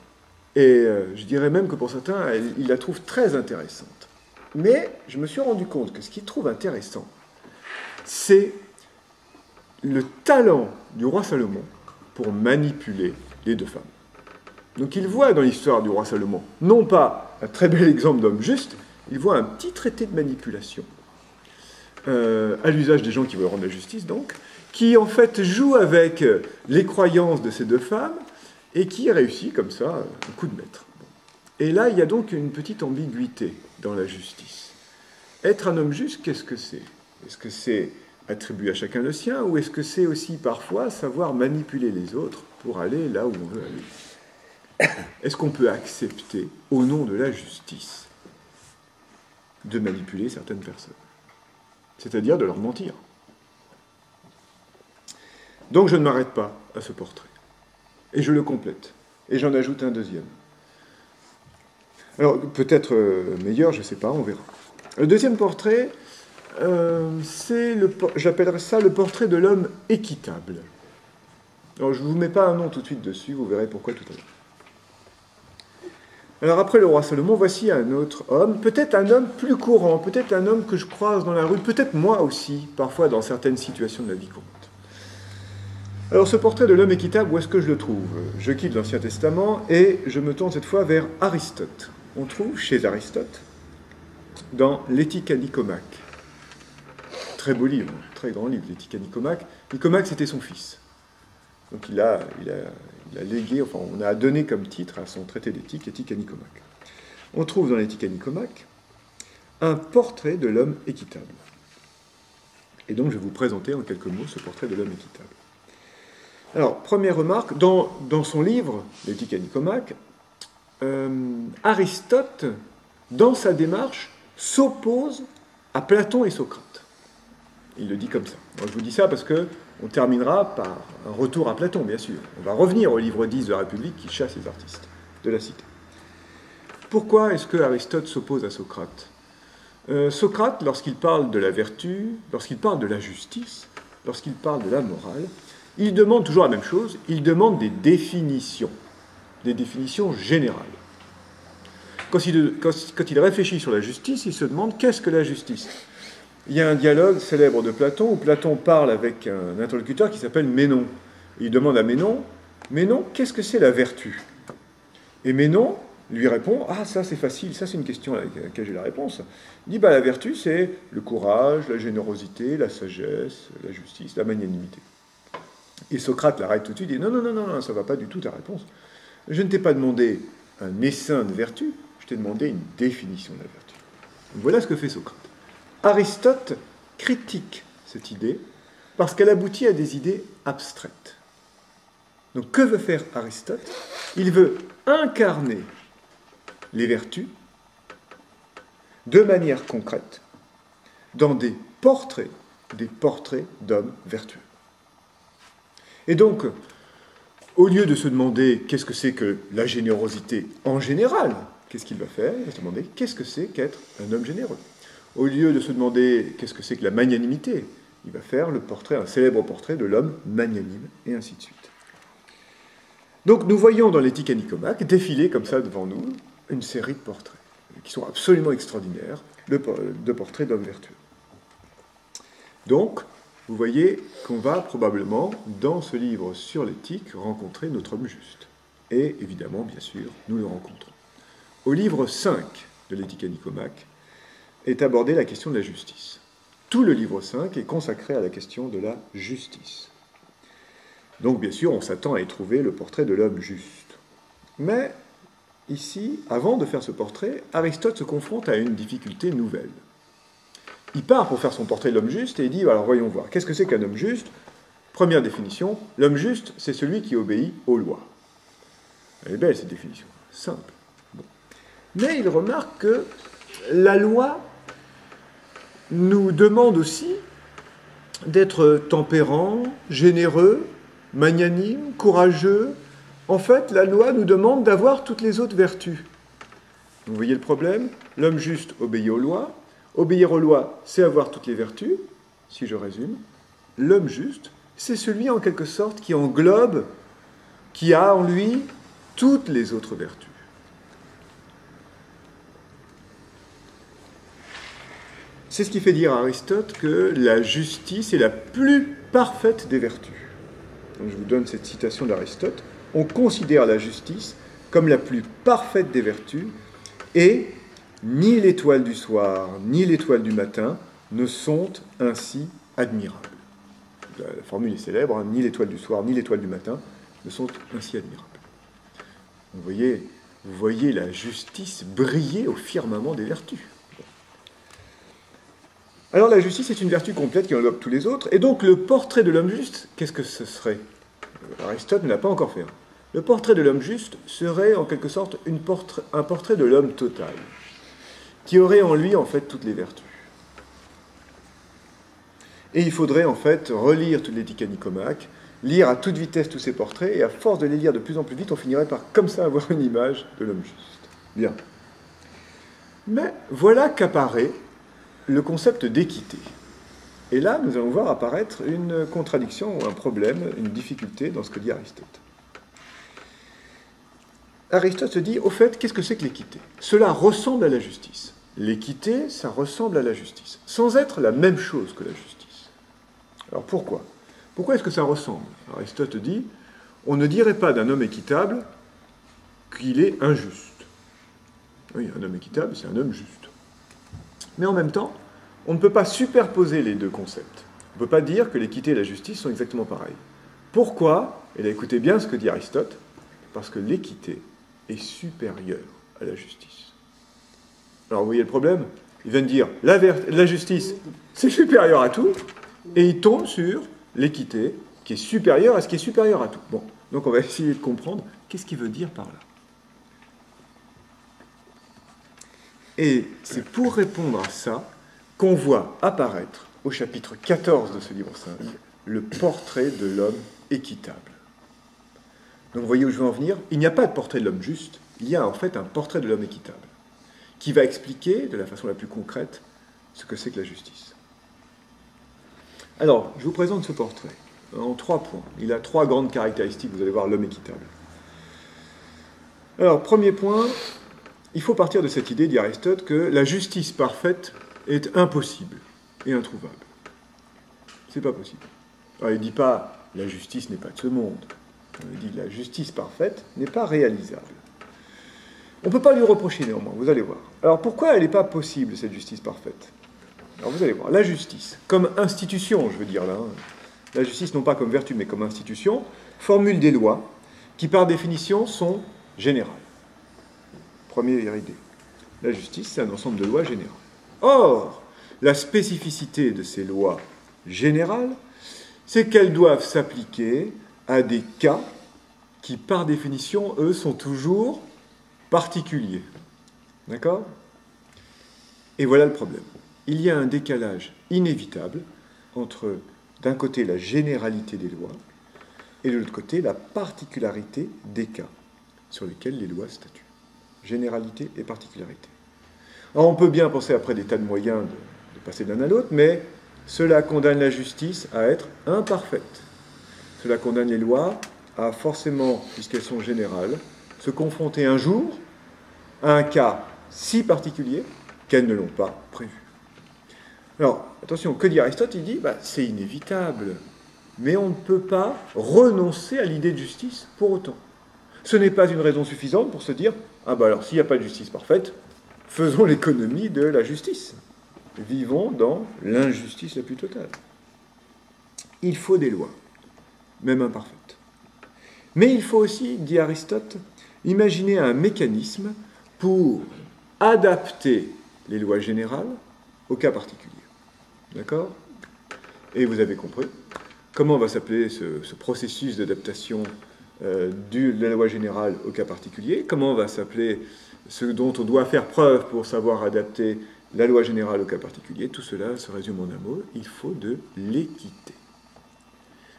Et je dirais même que pour certains, ils la trouvent très intéressante. Mais je me suis rendu compte que ce qu'ils trouvent intéressant, c'est le talent du roi Salomon pour manipuler les deux femmes. Donc ils voient dans l'histoire du roi Salomon, non pas un très bel exemple d'homme juste, ils voient un petit traité de manipulation, à l'usage des gens qui veulent rendre la justice donc, qui en fait joue avec les croyances de ces deux femmes, et qui réussit comme ça, un coup de maître. Et là, il y a donc une petite ambiguïté dans la justice. Être un homme juste, qu'est-ce que c'est? Est-ce que c'est attribuer à chacun le sien, ou est-ce que c'est aussi parfois savoir manipuler les autres pour aller là où on veut aller? Est-ce qu'on peut accepter, au nom de la justice, de manipuler certaines personnes? C'est-à-dire de leur mentir. Donc je ne m'arrête pas à ce portrait. Et je le complète. Et j'en ajoute un deuxième. Alors, peut-être meilleur, je ne sais pas, on verra. Le deuxième portrait, j'appellerais ça le portrait de l'homme équitable. Alors, je ne vous mets pas un nom tout de suite dessus, vous verrez pourquoi tout à l'heure. Alors, après le roi Salomon, voici un autre homme, peut-être un homme plus courant, peut-être un homme que je croise dans la rue, peut-être moi aussi, parfois dans certaines situations de la vie courante. Alors ce portrait de l'homme équitable, où est-ce que je le trouve? Je quitte l'Ancien Testament et je me tourne cette fois vers Aristote. On trouve chez Aristote, dans l'Éthique à Nicomaque. Très beau livre, très grand livre, l'Éthique à Nicomaque. Nicomaque, c'était son fils. Donc il a légué, enfin on a donné comme titre à son traité d'éthique, Éthique à Nicomaque. On trouve dans l'Éthique à Nicomaque un portrait de l'homme équitable. Et donc je vais vous présenter en quelques mots ce portrait de l'homme équitable. Alors, première remarque, dans son livre, l'Éthique à Nicomaque, Aristote, dans sa démarche, s'oppose à Platon et Socrate. Il le dit comme ça. Alors, je vous dis ça parce qu'on terminera par un retour à Platon, bien sûr. On va revenir au livre 10 de la République qui chasse les artistes de la cité. Pourquoi est-ce que Aristote s'oppose à Socrate? Socrate, lorsqu'il parle de la vertu, lorsqu'il parle de la justice, lorsqu'il parle de la morale, il demande toujours la même chose, il demande des définitions générales. Quand il réfléchit sur la justice, il se demande qu'est-ce que la justice? Il y a un dialogue célèbre de Platon, où Platon parle avec un interlocuteur qui s'appelle Ménon. Il demande à Ménon, qu'est-ce que c'est la vertu? Et Ménon lui répond, ah ça c'est facile, ça c'est une question à laquelle j'ai la réponse. Il dit, la vertu c'est le courage, la générosité, la sagesse, la justice, la magnanimité. Et Socrate l'arrête tout de suite et dit non, ça ne va pas du tout ta réponse. Je ne t'ai pas demandé un essaim de vertu, je t'ai demandé une définition de la vertu. Donc voilà ce que fait Socrate. Aristote critique cette idée parce qu'elle aboutit à des idées abstraites. Donc que veut faire Aristote? Il veut incarner les vertus de manière concrète dans des portraits d'hommes vertueux. Et donc, au lieu de se demander qu'est-ce que c'est que la générosité en général, qu'est-ce qu'il va faire? Il va se demander qu'est-ce que c'est qu'être un homme généreux. Au lieu de se demander qu'est-ce que c'est que la magnanimité, il va faire un célèbre portrait de l'homme magnanime, et ainsi de suite. Donc nous voyons dans l'Éthique à Nicomaque défiler comme ça devant nous une série de portraits qui sont absolument extraordinaires, de portraits d'hommes vertueux. Donc, vous voyez qu'on va probablement, dans ce livre sur l'éthique, rencontrer notre homme juste. Et évidemment, bien sûr, nous le rencontrons. Au livre 5 de l'Éthique à Nicomaque est abordée la question de la justice. Tout le livre 5 est consacré à la question de la justice. Donc, bien sûr, on s'attend à y trouver le portrait de l'homme juste. Mais, ici, avant de faire ce portrait, Aristote se confronte à une difficulté nouvelle. Il part pour faire son portrait de l'homme juste et il dit, alors voyons voir, qu'est-ce que c'est qu'un homme juste? Première définition, l'homme juste, c'est celui qui obéit aux lois. Elle est belle cette définition, simple. Bon. Mais il remarque que la loi nous demande aussi d'être tempérant, généreux, magnanime, courageux. En fait, la loi nous demande d'avoir toutes les autres vertus. Vous voyez le problème? L'homme juste obéit aux lois. Obéir aux lois, c'est avoir toutes les vertus, si je résume. L'homme juste, c'est celui en quelque sorte qui englobe, qui a en lui toutes les autres vertus. C'est ce qui fait dire à Aristote que la justice est la plus parfaite des vertus. Donc je vous donne cette citation d'Aristote. On considère la justice comme la plus parfaite des vertus, et ni l'étoile du soir, ni l'étoile du matin ne sont ainsi admirables. La formule est célèbre, hein, ni l'étoile du soir, ni l'étoile du matin ne sont ainsi admirables. Vous voyez la justice briller au firmament des vertus. Alors la justice est une vertu complète qui englobe tous les autres, et donc le portrait de l'homme juste, qu'est-ce que ce serait? Aristote ne l'a pas encore fait. Le portrait de l'homme juste serait en quelque sorte un portrait de l'homme total, qui aurait en lui en fait toutes les vertus. Et il faudrait en fait relire toute l'éthique à Nicomaque, lire à toute vitesse tous ces portraits, et à force de les lire de plus en plus vite, on finirait par comme ça avoir une image de l'homme juste. Bien. Mais voilà qu'apparaît le concept d'équité. Et là, nous allons voir apparaître une contradiction ou un problème, une difficulté dans ce que dit Aristote. Aristote se dit, au fait, qu'est-ce que c'est que l'équité? Cela ressemble à la justice. L'équité, ça ressemble à la justice, sans être la même chose que la justice. Alors pourquoi? Pourquoi est-ce que ça ressemble? Aristote dit, on ne dirait pas d'un homme équitable qu'il est injuste. Oui, un homme équitable, c'est un homme juste. Mais en même temps, on ne peut pas superposer les deux concepts. On ne peut pas dire que l'équité et la justice sont exactement pareils. Pourquoi? Et là, écoutez bien ce que dit Aristote, parce que l'équité est supérieure à la justice. Alors, vous voyez le problème? Il vient de dire, la justice, c'est supérieur à tout, et il tombe sur l'équité, qui est supérieure à ce qui est supérieur à tout. Bon, donc on va essayer de comprendre qu'est-ce qu'il veut dire par là. Et c'est pour répondre à ça qu'on voit apparaître, au chapitre 14 de ce livre 5, le portrait de l'homme équitable. Donc vous voyez où je veux en venir? Il n'y a pas de portrait de l'homme juste, il y a en fait un portrait de l'homme équitable, qui va expliquer, de la façon la plus concrète, ce que c'est que la justice. Alors, je vous présente ce portrait en 3 points. Il a 3 grandes caractéristiques, vous allez voir, l'homme équitable. Alors, premier point, il faut partir de cette idée, dit Aristote, que la justice parfaite est impossible et introuvable. C'est pas possible. Alors, il ne dit pas la justice n'est pas de ce monde. Il dit la justice parfaite n'est pas réalisable. On ne peut pas lui reprocher néanmoins, vous allez voir. Alors pourquoi elle n'est pas possible, cette justice parfaite? Alors vous allez voir, la justice, comme institution, je veux dire là, hein, la justice non pas comme vertu mais comme institution, formule des lois qui par définition sont générales. Première idée. La justice, c'est un ensemble de lois générales. Or, la spécificité de ces lois générales, c'est qu'elles doivent s'appliquer à des cas qui, par définition, eux, sont toujours particuliers. D'accord? Et voilà le problème. Il y a un décalage inévitable entre, d'un côté, la généralité des lois, et de l'autre côté, la particularité des cas sur lesquels les lois statuent. Généralité et particularité. Alors, on peut bien penser après des tas de moyens de passer d'un à l'autre, mais cela condamne la justice à être imparfaite. Cela condamne les lois à forcément, puisqu'elles sont générales, se confronter un jour à un cas si particulier qu'elles ne l'ont pas prévu. Alors, attention, que dit Aristote? Il dit, c'est inévitable, mais on ne peut pas renoncer à l'idée de justice pour autant. Ce n'est pas une raison suffisante pour se dire, alors s'il n'y a pas de justice parfaite, faisons l'économie de la justice. Vivons dans l'injustice la plus totale. Il faut des lois, même imparfaites. Mais il faut aussi, dit Aristote, imaginer un mécanisme pour adapter les lois générales au cas particulier. D'accord? Et vous avez compris. Comment va s'appeler ce processus d'adaptation de la loi générale au cas particulier? Comment va s'appeler ce dont on doit faire preuve pour savoir adapter la loi générale au cas particulier? Tout cela se résume en un mot, il faut de l'équité.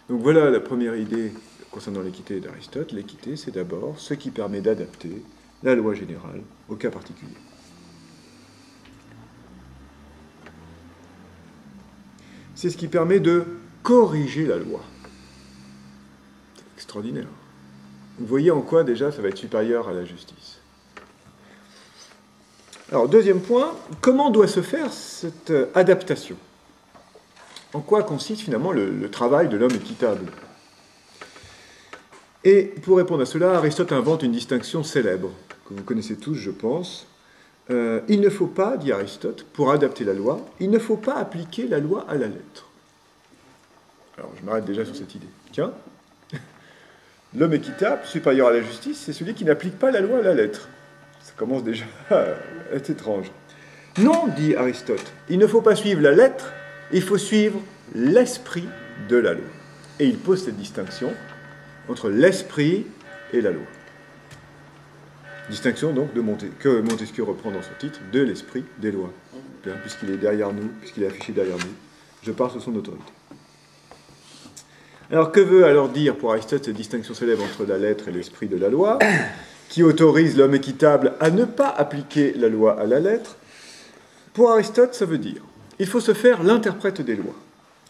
Donc voilà la première idée concernant l'équité d'Aristote. L'équité, c'est d'abord ce qui permet d'adapter la loi générale au cas particulier. C'est ce qui permet de corriger la loi. C'est extraordinaire. Vous voyez en quoi déjà ça va être supérieur à la justice. Alors, deuxième point, comment doit se faire cette adaptation? En quoi consiste finalement le travail de l'homme équitable? Et pour répondre à cela, Aristote invente une distinction célèbre, que vous connaissez tous, je pense. Il ne faut pas, dit Aristote, pour adapter la loi, il ne faut pas appliquer la loi à la lettre. Alors, je m'arrête déjà sur cette idée. Tiens, l'homme équitable, supérieur à la justice, c'est celui qui n'applique pas la loi à la lettre. Ça commence déjà à être étrange. Non, dit Aristote, il ne faut pas suivre la lettre, il faut suivre l'esprit de la loi. Et il pose cette distinction entre l'esprit et la loi. Distinction donc que Montesquieu reprend dans son titre, de l'esprit des lois. Puisqu'il est derrière nous, puisqu'il est affiché derrière nous, je pars sur son autorité. Alors que veut alors dire pour Aristote cette distinction célèbre entre la lettre et l'esprit de la loi, qui autorise l'homme équitable à ne pas appliquer la loi à la lettre? Pour Aristote, ça veut dire il faut se faire l'interprète des lois.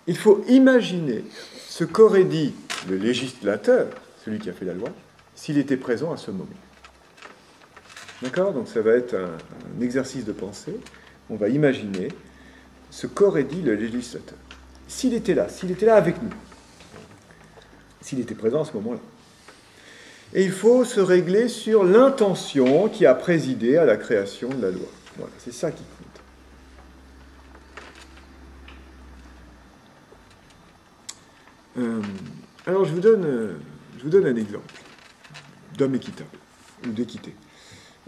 Il faut imaginer ce qu'aurait dit le législateur, celui qui a fait la loi, s'il était présent à ce moment. D'accord? Donc ça va être un exercice de pensée. On va imaginer ce qu'aurait dit le législateur. S'il était là avec nous, s'il était présent à ce moment-là. Et il faut se régler sur l'intention qui a présidé à la création de la loi. Voilà, c'est ça qui compte. Alors je vous donne un exemple d'homme équitable, ou d'équité.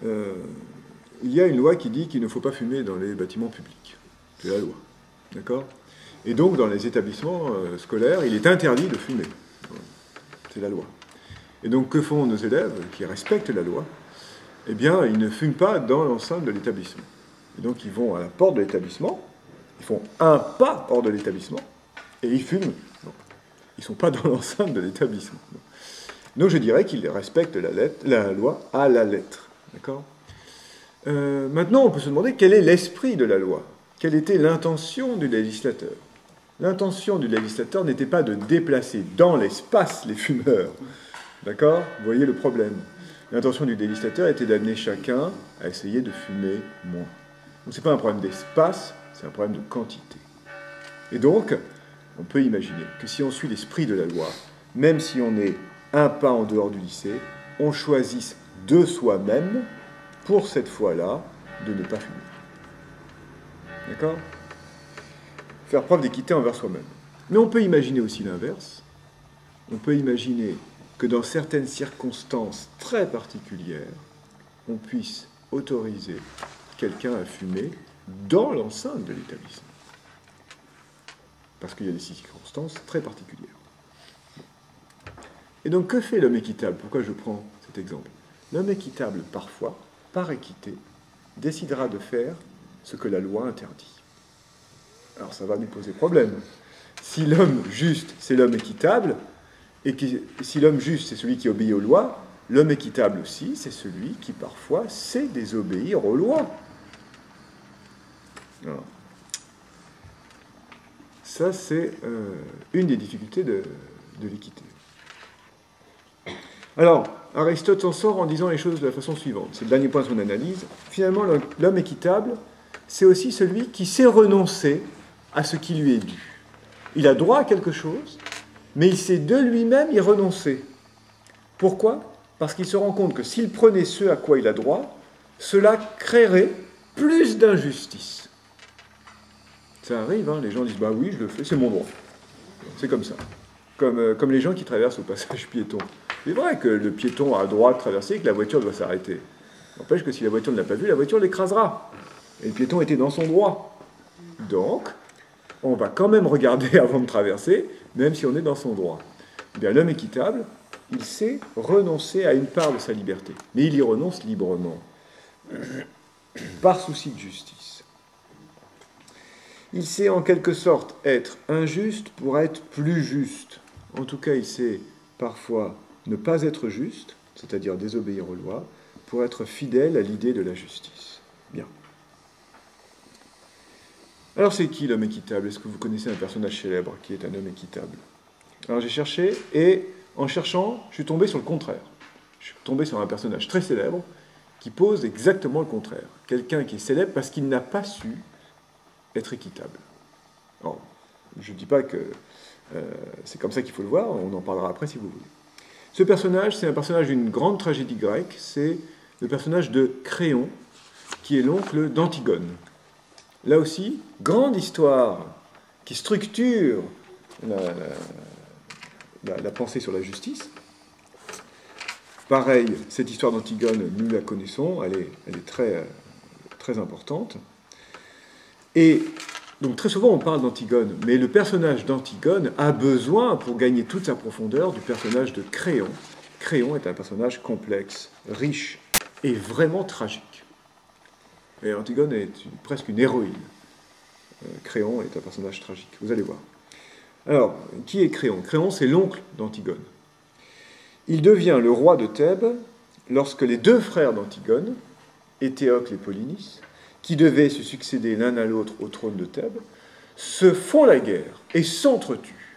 Il y a une loi qui dit qu'il ne faut pas fumer dans les bâtiments publics. C'est la loi. D'accord? Et donc, dans les établissements scolaires, il est interdit de fumer. C'est la loi. Et donc, que font nos élèves qui respectent la loi? Eh bien, ils ne fument pas dans l'enceinte de l'établissement. Et donc, ils vont à la porte de l'établissement, ils font un pas hors de l'établissement, et ils fument. Donc, ils ne sont pas dans l'enceinte de l'établissement. Donc, je dirais qu'ils respectent la loi à la lettre. D'accord? Maintenant, on peut se demander quel est l'esprit de la loi. Quelle était l'intention du législateur? L'intention du législateur n'était pas de déplacer dans l'espace les fumeurs. D'accord? Vous voyez le problème. L'intention du législateur était d'amener chacun à essayer de fumer moins. Donc ce n'est pas un problème d'espace, c'est un problème de quantité. Et donc, on peut imaginer que si on suit l'esprit de la loi, même si on est un pas en dehors du lycée, on choisisse de soi-même, pour cette fois-là, de ne pas fumer. D'accord? Faire preuve d'équité envers soi-même. Mais on peut imaginer aussi l'inverse. On peut imaginer que dans certaines circonstances très particulières, on puisse autoriser quelqu'un à fumer dans l'enceinte de l'établissement. Parce qu'il y a des circonstances très particulières. Et donc, que fait l'homme équitable? Pourquoi je prends cet exemple? L'homme équitable, parfois, par équité, décidera de faire ce que la loi interdit. Alors ça va nous poser problème. Si l'homme juste, c'est l'homme équitable, et si l'homme juste, c'est celui qui obéit aux lois, l'homme équitable aussi, c'est celui qui parfois sait désobéir aux lois. Alors, ça, c'est une des difficultés de l'équité. Alors, Aristote s'en sort en disant les choses de la façon suivante. C'est le dernier point de son analyse. Finalement, l'homme équitable, c'est aussi celui qui sait renoncer à ce qui lui est dû. Il a droit à quelque chose, mais il sait de lui-même y renoncer. Pourquoi? Parce qu'il se rend compte que s'il prenait ce à quoi il a droit, cela créerait plus d'injustice. Ça arrive, hein, les gens disent « bah oui, je le fais, c'est mon droit ». C'est comme ça. Comme les gens qui traversent au passage piéton. C'est vrai que le piéton a le droit de traverser et que la voiture doit s'arrêter. N'empêche que si la voiture ne l'a pas vu, la voiture l'écrasera. Et le piéton était dans son droit. Donc, on va quand même regarder avant de traverser, même si on est dans son droit. Eh bien, l'homme équitable, il sait renoncer à une part de sa liberté. Mais il y renonce librement, par souci de justice. Il sait en quelque sorte être injuste pour être plus juste. En tout cas, il sait parfois ne pas être juste, c'est-à-dire désobéir aux lois, pour être fidèle à l'idée de la justice. Bien. Alors c'est qui l'homme équitable? Est-ce que vous connaissez un personnage célèbre qui est un homme équitable? Alors j'ai cherché, et en cherchant, je suis tombé sur le contraire. Je suis tombé sur un personnage très célèbre qui pose exactement le contraire. Quelqu'un qui est célèbre parce qu'il n'a pas su être équitable. Alors, je ne dis pas que c'est comme ça qu'il faut le voir, on en parlera après si vous voulez. Ce personnage, c'est un personnage d'une grande tragédie grecque, c'est le personnage de Créon, qui est l'oncle d'Antigone. Là aussi, grande histoire qui structure la pensée sur la justice. Pareil, cette histoire d'Antigone, nous la connaissons, elle est très, très importante. Et donc très souvent on parle d'Antigone, mais le personnage d'Antigone a besoin, pour gagner toute sa profondeur, du personnage de Créon. Créon est un personnage complexe, riche et vraiment tragique. Et Antigone est presque une héroïne. Créon est un personnage tragique, vous allez voir. Alors, qui est Créon? Créon, c'est l'oncle d'Antigone. Il devient le roi de Thèbes lorsque les deux frères d'Antigone, Éthéocle et Polynice, qui devaient se succéder l'un à l'autre au trône de Thèbes, se font la guerre et s'entretuent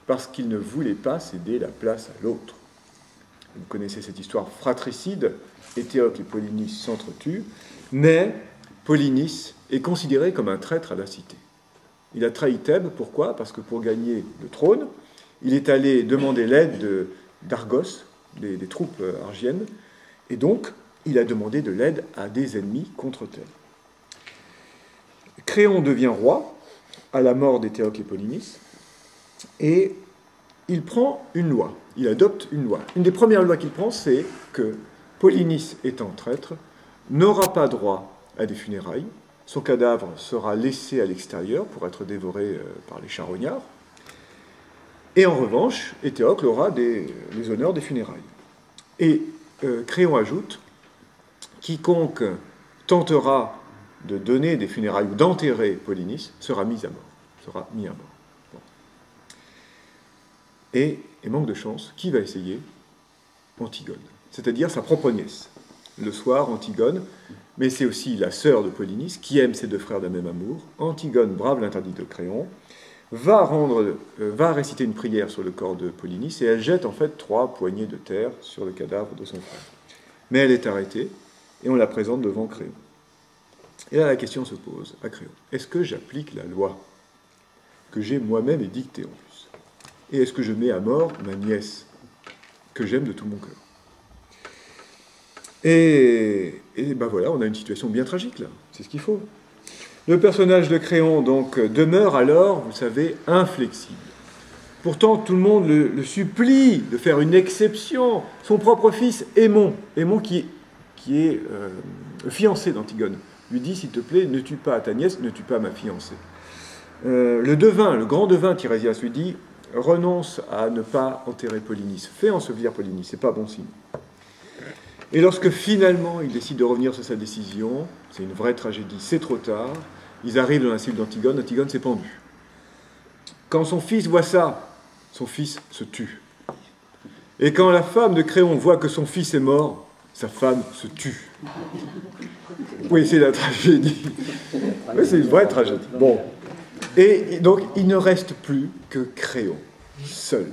parce qu'ils ne voulaient pas céder la place à l'autre. Vous connaissez cette histoire fratricide, Éthéocle et Polynice s'entretuent, mais Polynice est considéré comme un traître à la cité. Il a trahi Thèbes, pourquoi? Parce que pour gagner le trône, il est allé demander l'aide d'Argos, des troupes argiennes, et donc il a demandé de l'aide à des ennemis contre Thèbes. Créon devient roi à la mort d'Éthéocle et Polynice, et il prend une loi, il adopte une loi. Une des premières lois qu'il prend, c'est que Polynice étant traître, n'aura pas droit à des funérailles, son cadavre sera laissé à l'extérieur pour être dévoré par les charognards, et en revanche, Éthéocle aura les honneurs des funérailles. Et Créon ajoute, quiconque tentera de donner des funérailles ou d'enterrer Polynice sera mis à mort. Bon. Et manque de chance, qui va essayer? Antigone, c'est-à-dire sa propre nièce. Le soir, Antigone, mais c'est aussi la sœur de Polynice, qui aime ses deux frères d'un même amour. Antigone brave l'interdit de Créon, va réciter une prière sur le corps de Polynice, et elle jette en fait 3 poignées de terre sur le cadavre de son frère. Mais elle est arrêtée, et on la présente devant Créon. Et là, la question se pose à Créon. Est-ce que j'applique la loi que j'ai moi-même édictée en plus? Et est-ce que je mets à mort ma nièce, que j'aime de tout mon cœur? Et ben voilà, on a une situation bien tragique là, c'est ce qu'il faut. Le personnage de Créon donc demeure alors, vous savez, inflexible. Pourtant, tout le monde le supplie de faire une exception. Son propre fils, Aimon qui est fiancé d'Antigone, lui dit, s'il te plaît, ne tue pas ta nièce, ne tue pas ma fiancée. Le devin, le grand devin Tirésias lui dit, renonce à ne pas enterrer Polynice, fais ensevelir Polynice, c'est pas bon signe. Et lorsque finalement il décide de revenir sur sa décision, c'est une vraie tragédie, c'est trop tard, ils arrivent dans la cellule d'Antigone, Antigone s'est pendue. Quand son fils voit ça, son fils se tue. Et quand la femme de Créon voit que son fils est mort, sa femme se tue. Oui, c'est la tragédie. Oui, c'est une vraie tragédie. Bon. Et donc, il ne reste plus que Créon, seul.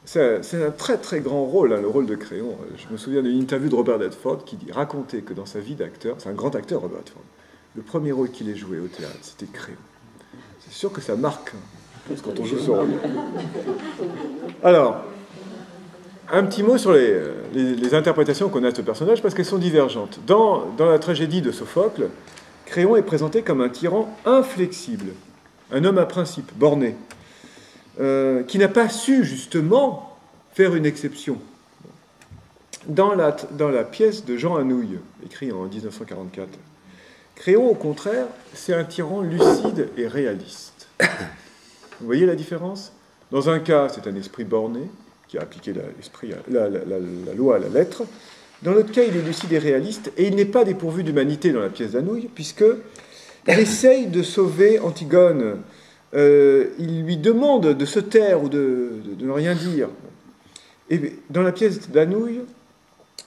C'est un très très grand rôle, hein, le rôle de Créon. Je me souviens d'une interview de Robert Redford qui racontait que dans sa vie d'acteur, c'est un grand acteur Robert Redford, le premier rôle qu'il ait joué au théâtre, c'était Créon. C'est sûr que ça marque quand on joue ce rôle. Alors, un petit mot sur les interprétations qu'on a de ce personnage, parce qu'elles sont divergentes. Dans la tragédie de Sophocle, Créon est présenté comme un tyran inflexible, un homme à principe, borné, qui n'a pas su, justement, faire une exception. Dans la pièce de Jean Anouilh, écrite en 1944, Créon, au contraire, c'est un tyran lucide et réaliste. Vous voyez la différence? Dans un cas, c'est un esprit borné, qui a appliqué la loi à la lettre. Dans l'autre cas, il est lucide et réaliste, et il n'est pas dépourvu d'humanité dans la pièce d'Anouilh, puisqu'il essaye de sauver Antigone il lui demande de se taire ou de ne rien dire. Et dans la pièce d'Anouilh,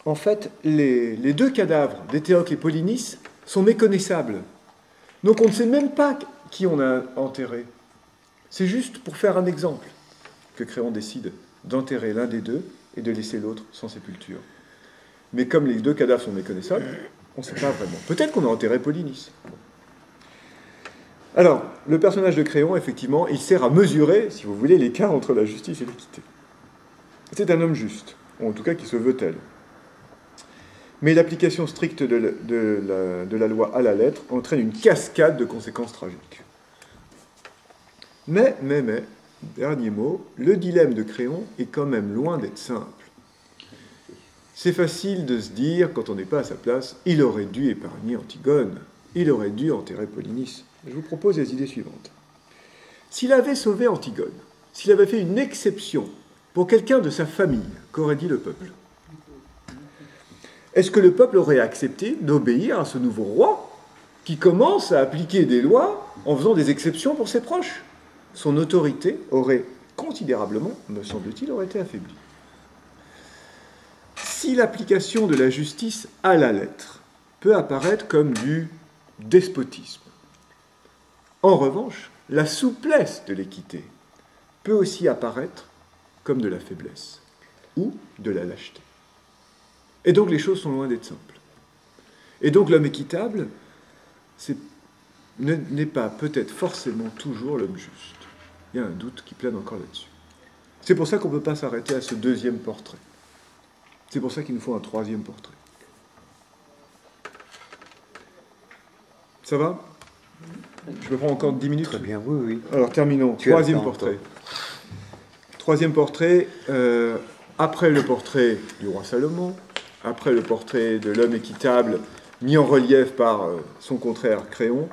en fait, les deux cadavres d'Éthéocle et Polynice sont méconnaissables. Donc on ne sait même pas qui on a enterré. C'est juste pour faire un exemple que Créon décide d'enterrer l'un des deux et de laisser l'autre sans sépulture. Mais comme les deux cadavres sont méconnaissables, on ne sait pas vraiment. Peut-être qu'on a enterré Polynice. Alors, le personnage de Créon, effectivement, il sert à mesurer, si vous voulez, l'écart entre la justice et l'équité. C'est un homme juste, ou en tout cas qui se veut tel. Mais l'application stricte de la loi à la lettre entraîne une cascade de conséquences tragiques. Mais, dernier mot, le dilemme de Créon est quand même loin d'être simple. C'est facile de se dire, quand on n'est pas à sa place, il aurait dû épargner Antigone, il aurait dû enterrer Polynice. Je vous propose les idées suivantes. S'il avait sauvé Antigone, s'il avait fait une exception pour quelqu'un de sa famille, qu'aurait dit le peuple? Est-ce que le peuple aurait accepté d'obéir à ce nouveau roi qui commence à appliquer des lois en faisant des exceptions pour ses proches? Son autorité aurait considérablement, me semble-t-il, aurait été affaiblie. Si l'application de la justice à la lettre peut apparaître comme du despotisme, en revanche, la souplesse de l'équité peut aussi apparaître comme de la faiblesse ou de la lâcheté. Et donc les choses sont loin d'être simples. Et donc l'homme équitable n'est pas peut-être forcément toujours l'homme juste. Il y a un doute qui plane encore là-dessus. C'est pour ça qu'on ne peut pas s'arrêter à ce deuxième portrait. C'est pour ça qu'il nous faut un troisième portrait. Ça va? Je peux prendre encore 10 minutes? Très bien, oui, oui. Alors terminons. Troisième portrait. Troisième portrait, après le portrait du roi Salomon, après le portrait de l'homme équitable mis en relief par son contraire Créon,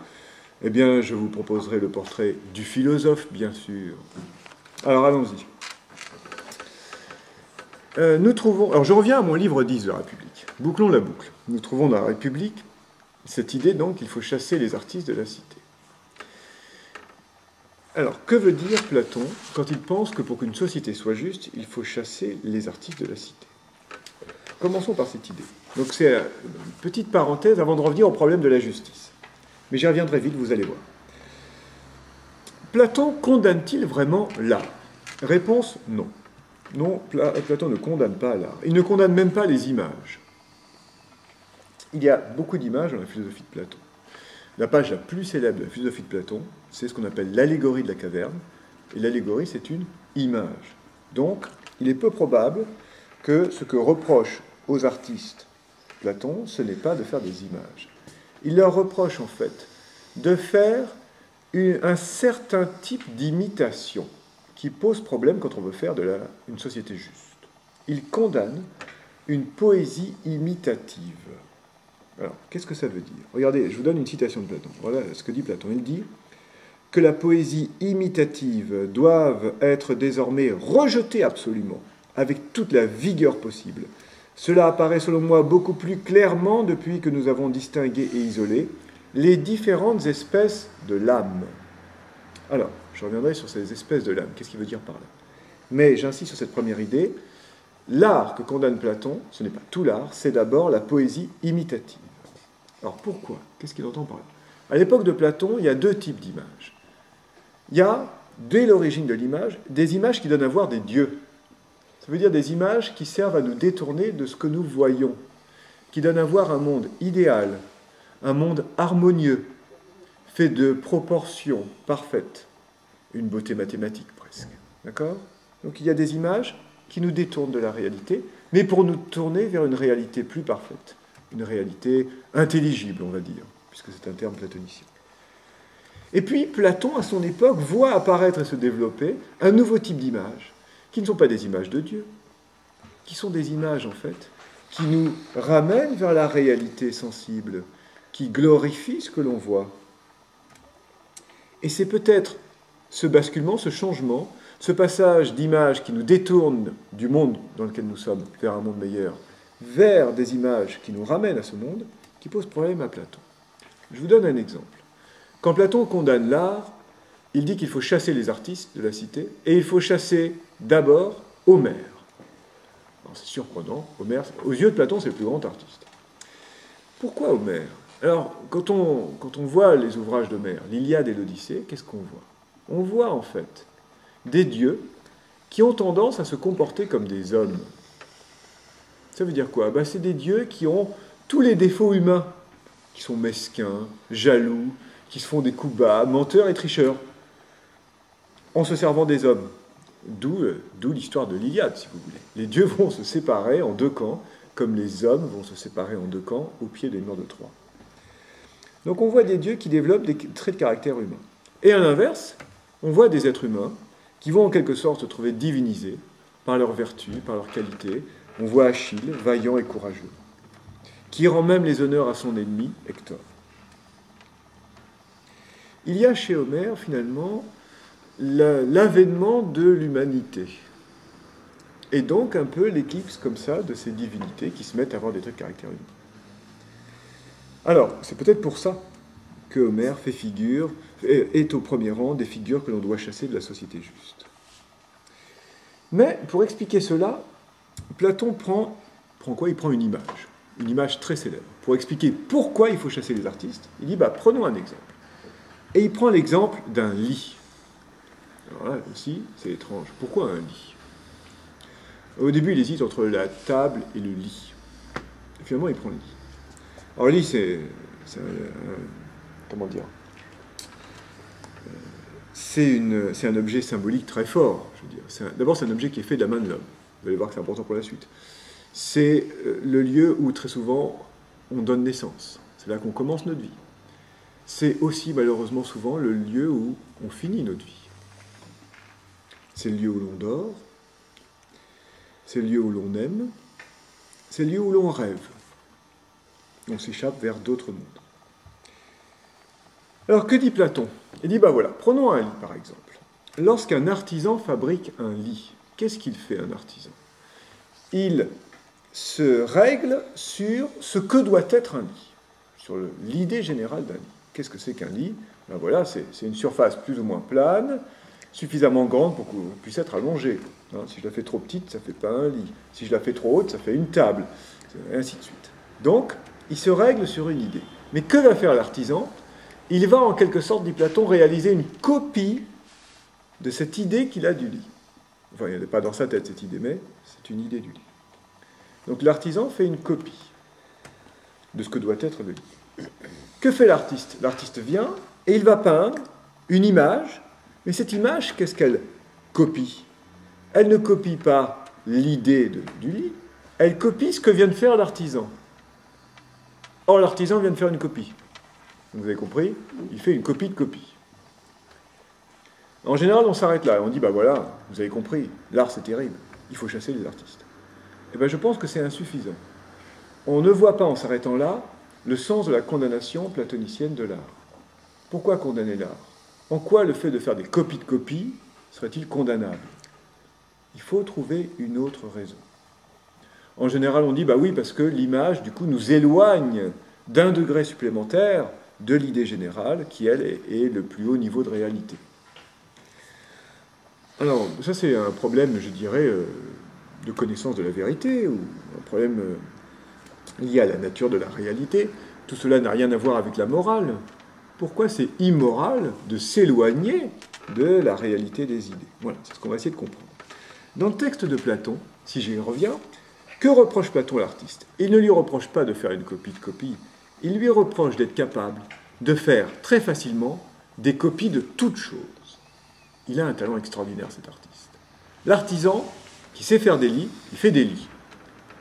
eh bien, je vous proposerai le portrait du philosophe, bien sûr. Alors, allons-y. Nous trouvons... Alors, je reviens à mon livre 10 de la République. Bouclons la boucle. Nous trouvons dans la République cette idée, donc, qu'il faut chasser les artistes de la cité. Alors, que veut dire Platon quand il pense que pour qu'une société soit juste, il faut chasser les artistes de la cité? Commençons par cette idée. Donc, c'est une petite parenthèse avant de revenir au problème de la justice. Mais j'y reviendrai vite, vous allez voir. Platon condamne-t-il vraiment l'art? Réponse, non. Non, Platon ne condamne pas l'art. Il ne condamne même pas les images. Il y a beaucoup d'images dans la philosophie de Platon. La page la plus célèbre de la philosophie de Platon, c'est ce qu'on appelle l'allégorie de la caverne. Et l'allégorie, c'est une image. Donc, il est peu probable que ce que reproche aux artistes Platon, ce n'est pas de faire des images. Il leur reproche en fait de faire un certain type d'imitation qui pose problème quand on veut faire une société juste. Il condamne une poésie imitative. Alors, qu'est-ce que ça veut dire? Regardez, je vous donne une citation de Platon. Voilà ce que dit Platon. Il dit que la poésie imitative doive être désormais rejetée absolument, avec toute la vigueur possible. Cela apparaît selon moi beaucoup plus clairement depuis que nous avons distingué et isolé les différentes espèces de l'âme. Alors, je reviendrai sur ces espèces de l'âme. Qu'est-ce qu'il veut dire par là? Mais j'insiste sur cette première idée. L'art que condamne Platon, ce n'est pas tout l'art, c'est d'abord la poésie imitative. Alors pourquoi? Qu'est-ce qu'il entend par là? À l'époque de Platon, il y a deux types d'images. Il y a, dès l'origine de l'image, des images qui donnent à voir des dieux. Ça veut dire des images qui servent à nous détourner de ce que nous voyons, qui donnent à voir un monde idéal, un monde harmonieux, fait de proportions parfaites, une beauté mathématique presque. D'accord? Donc il y a des images qui nous détournent de la réalité, mais pour nous tourner vers une réalité plus parfaite, une réalité intelligible, on va dire, puisque c'est un terme platonicien. Et puis Platon, à son époque, voit apparaître et se développer un nouveau type d'images, qui ne sont pas des images de Dieu, qui sont des images, en fait, qui nous ramènent vers la réalité sensible, qui glorifient ce que l'on voit. Et c'est peut-être ce basculement, ce changement, ce passage d'images qui nous détournent du monde dans lequel nous sommes, vers un monde meilleur, vers des images qui nous ramènent à ce monde, qui pose problème à Platon. Je vous donne un exemple. Quand Platon condamne l'art, il dit qu'il faut chasser les artistes de la cité, et il faut chasser d'abord Homère. C'est surprenant, Homère, aux yeux de Platon, c'est le plus grand artiste. Pourquoi Homère? Alors, quand on voit les ouvrages d'Homère, l'Iliade et l'Odyssée, qu'est-ce qu'on voit? On voit en fait des dieux qui ont tendance à se comporter comme des hommes. Ça veut dire quoi? C'est des dieux qui ont tous les défauts humains, qui sont mesquins, jaloux, qui se font des coups bas, menteurs et tricheurs, en se servant des hommes. D'où l'histoire de l'Iliade, si vous voulez. Les dieux vont se séparer en deux camps, comme les hommes vont se séparer en deux camps au pied des murs de Troie. Donc on voit des dieux qui développent des traits de caractère humain. Et à l'inverse, on voit des êtres humains qui vont en quelque sorte se trouver divinisés par leurs vertus, par leurs qualités. On voit Achille, vaillant et courageux, qui rend même les honneurs à son ennemi, Hector. Il y a chez Homère, finalement, l'avènement de l'humanité. Et donc un peu l'éclipse comme ça de ces divinités qui se mettent à avoir des traits de caractère humain. Alors, c'est peut-être pour ça que Homère fait figure, est au premier rang des figures que l'on doit chasser de la société juste. Mais pour expliquer cela, Platon prend quoi? Il prend une image très célèbre. Pour expliquer pourquoi il faut chasser les artistes, il dit, prenons un exemple. Et il prend l'exemple d'un lit. Alors là aussi, c'est étrange. Pourquoi un lit? Au début, il hésite entre la table et le lit. Et finalement, il prend le lit. Alors le lit, c'est comment dire? C'est un objet symbolique très fort, je veux dire. D'abord, c'est un objet qui est fait de la main de l'homme. Vous allez voir que c'est important pour la suite. C'est le lieu où, très souvent, on donne naissance. C'est là qu'on commence notre vie. C'est aussi, malheureusement, souvent, le lieu où on finit notre vie. C'est le lieu où l'on dort. C'est le lieu où l'on aime. C'est le lieu où l'on rêve. On s'échappe vers d'autres mondes. Alors, que dit Platon? Il dit, voilà, prenons un lit, par exemple. Lorsqu'un artisan fabrique un lit, qu'est-ce qu'il fait, un artisan? Il se règle sur ce que doit être un lit, sur l'idée générale d'un lit. Qu'est-ce que c'est qu'un lit? Voilà, c'est une surface plus ou moins plane, suffisamment grande pour qu'on puisse être allongé. Si je la fais trop petite, ça ne fait pas un lit. Si je la fais trop haute, ça fait une table, et ainsi de suite. Donc, il se règle sur une idée. Mais que va faire l'artisan? Il va, en quelque sorte, dit Platon, réaliser une copie de cette idée qu'il a du lit. Enfin, il n'y a pas dans sa tête cette idée, mais c'est une idée du lit. Donc l'artisan fait une copie de ce que doit être le lit. Que fait l'artiste? L'artiste vient et il va peindre une image, mais cette image, qu'est-ce qu'elle copie? Elle ne copie pas l'idée du lit, elle copie ce que vient de faire l'artisan. Or, l'artisan vient de faire une copie. Vous avez compris? Il fait une copie de copie. En général, on s'arrête là. On dit, voilà, vous avez compris, l'art c'est terrible, il faut chasser les artistes. Je pense que c'est insuffisant. On ne voit pas, en s'arrêtant là, le sens de la condamnation platonicienne de l'art. Pourquoi condamner l'art? En quoi le fait de faire des copies de copies serait-il condamnable? Il faut trouver une autre raison. En général, on dit, oui, parce que l'image, du coup, nous éloigne d'un degré supplémentaire de l'idée générale, qui, elle, est le plus haut niveau de réalité. Alors, ça, c'est un problème, je dirais, de connaissance de la vérité, ou un problème lié à la nature de la réalité. Tout cela n'a rien à voir avec la morale. Pourquoi c'est immoral de s'éloigner de la réalité des idées? Voilà, c'est ce qu'on va essayer de comprendre. Dans le texte de Platon, si j'y reviens, que reproche Platon à l'artiste? Il ne lui reproche pas de faire une copie de copie, il lui reproche d'être capable de faire très facilement des copies de toutes choses. Il a un talent extraordinaire, cet artiste. L'artisan, qui sait faire des lits, il fait des lits.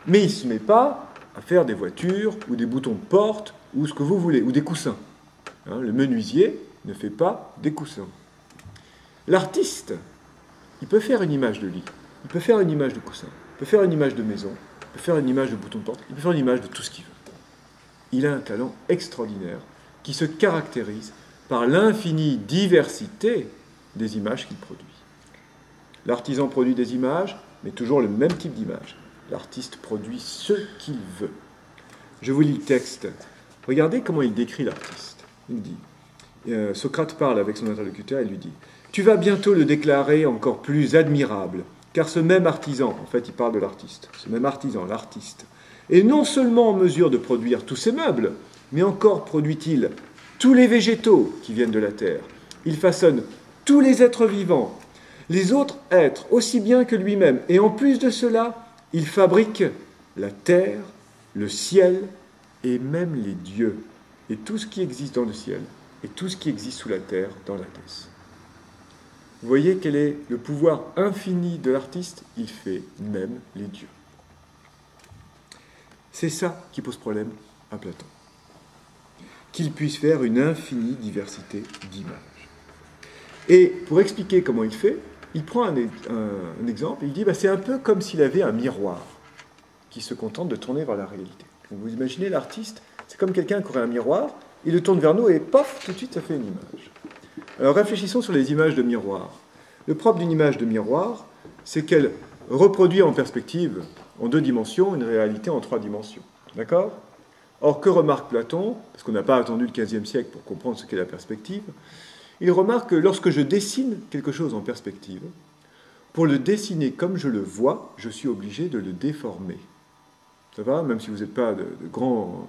Mais il ne se met pas à faire des voitures, ou des boutons de porte, ou ce que vous voulez, ou des coussins. Le menuisier ne fait pas des coussins. L'artiste, il peut faire une image de lit, il peut faire une image de coussin, il peut faire une image de maison, il peut faire une image de bouton de porte, il peut faire une image de tout ce qu'il veut. Il a un talent extraordinaire qui se caractérise par l'infinie diversité des images qu'il produit. L'artisan produit des images, mais toujours le même type d'image. L'artiste produit ce qu'il veut. Je vous lis le texte. Regardez comment il décrit l'artiste. Il dit, Socrate parle avec son interlocuteur et lui dit « Tu vas bientôt le déclarer encore plus admirable, car ce même artisan, en fait il parle de l'artiste, ce même artisan, l'artiste, est non seulement en mesure de produire tous ces meubles, mais encore produit-il tous les végétaux qui viennent de la terre. Il façonne tous les êtres vivants, les autres êtres aussi bien que lui-même, et en plus de cela, il fabrique la terre, le ciel et même les dieux, et tout ce qui existe dans le ciel, et tout ce qui existe sous la terre dans l'Hadès. » Vous voyez quel est le pouvoir infini de l'artiste? Il fait même les dieux. C'est ça qui pose problème à Platon. Qu'il puisse faire une infinie diversité d'images. Et pour expliquer comment il fait, il prend un exemple, il dit c'est un peu comme s'il avait un miroir qui se contente de tourner vers la réalité. Vous imaginez l'artiste, c'est comme quelqu'un qui aurait un miroir, il le tourne vers nous et paf, tout de suite ça fait une image. Alors réfléchissons sur les images de miroir. Le propre d'une image de miroir, c'est qu'elle reproduit en perspective, en 2 dimensions, une réalité en 3 dimensions. D'accord? Or, que remarque Platon? Parce qu'on n'a pas attendu le XVe siècle pour comprendre ce qu'est la perspective. Il remarque que lorsque je dessine quelque chose en perspective, pour le dessiner comme je le vois, je suis obligé de le déformer. Ça va? Même si vous n'êtes pas de grands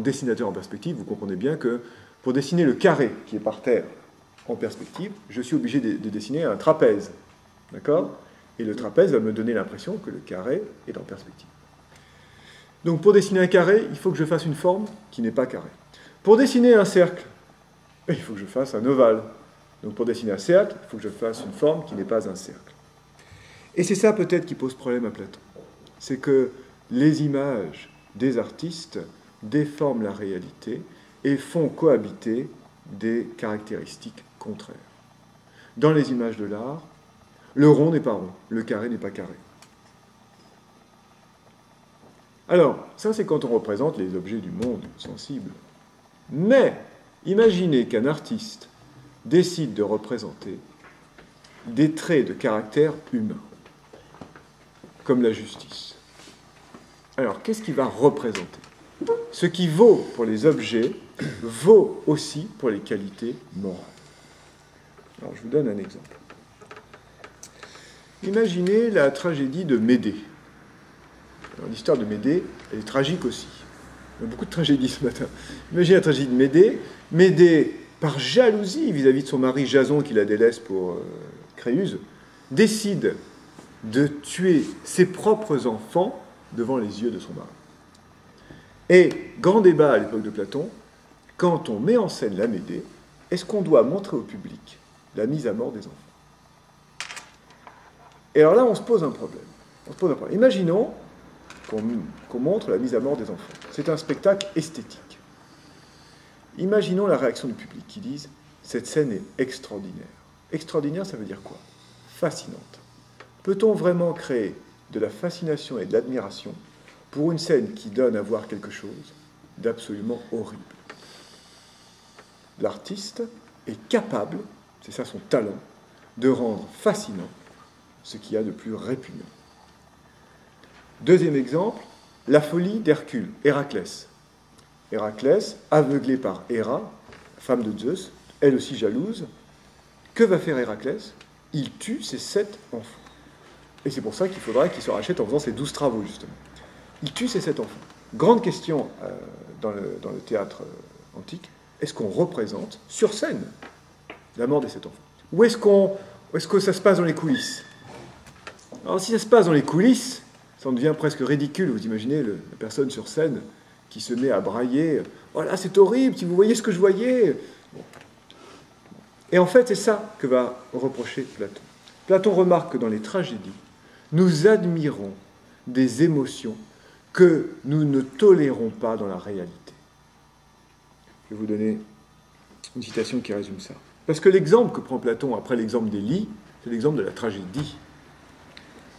dessinateurs en perspective, vous comprenez bien que pour dessiner le carré qui est par terre en perspective, je suis obligé de dessiner un trapèze. D'accord? Et le trapèze va me donner l'impression que le carré est en perspective. Donc pour dessiner un carré, il faut que je fasse une forme qui n'est pas carrée. Pour dessiner un cercle, il faut que je fasse un ovale. Donc pour dessiner un cercle, il faut que je fasse une forme qui n'est pas un cercle. Et c'est ça peut-être qui pose problème à Platon. C'est que les images des artistes déforment la réalité et font cohabiter des caractéristiques contraires. Dans les images de l'art, le rond n'est pas rond, le carré n'est pas carré. Alors, ça c'est quand on représente les objets du monde sensible. Mais, imaginez qu'un artiste décide de représenter des traits de caractère humain, comme la justice. Alors, qu'est-ce qu'il va représenter? Ce qui vaut pour les objets vaut aussi pour les qualités morales. Alors, je vous donne un exemple. Imaginez la tragédie de Médée. L'histoire de Médée, elle est tragique aussi. Il y a beaucoup de tragédies ce matin. Imaginez la tragédie de Médée. Médée, par jalousie vis-à-vis de son mari Jason, qui la délaisse pour Créuse, décide de tuer ses propres enfants devant les yeux de son mari. Et, grand débat à l'époque de Platon, quand on met en scène la Médée, est-ce qu'on doit montrer au public la mise à mort des enfants? Et alors là, on se pose un problème. Imaginons qu'on montre la mise à mort des enfants. C'est un spectacle esthétique. Imaginons la réaction du public qui disent « Cette scène est extraordinaire ». Extraordinaire, ça veut dire quoi? Fascinante. Peut-on vraiment créer de la fascination et de l'admiration pour une scène qui donne à voir quelque chose d'absolument horrible? L'artiste est capable, c'est ça son talent, de rendre fascinant ce qu'il y a de plus répugnant. Deuxième exemple, la folie d'Hercule, Héraclès. Héraclès, aveuglé par Héra, femme de Zeus, elle aussi jalouse. Que va faire Héraclès? Il tue ses 7 enfants. Et c'est pour ça qu'il faudrait qu'il se rachète en faisant ses 12 travaux, justement. Il tue ses 7 enfants. Grande question dans le théâtre antique, est-ce qu'on représente sur scène la mort des 7 enfants? Ou est-ce que ça se passe dans les coulisses? Alors si ça se passe dans les coulisses, ça en devient presque ridicule. Vous imaginez la personne sur scène qui se met à brailler. « Oh là, c'est horrible, si vous voyez ce que je voyais !» Bon. Et en fait, c'est ça que va reprocher Platon. Platon remarque que dans les tragédies, nous admirons des émotions que nous ne tolérons pas dans la réalité. Je vais vous donner une citation qui résume ça. Parce que l'exemple que prend Platon après l'exemple des lits, c'est l'exemple de la tragédie.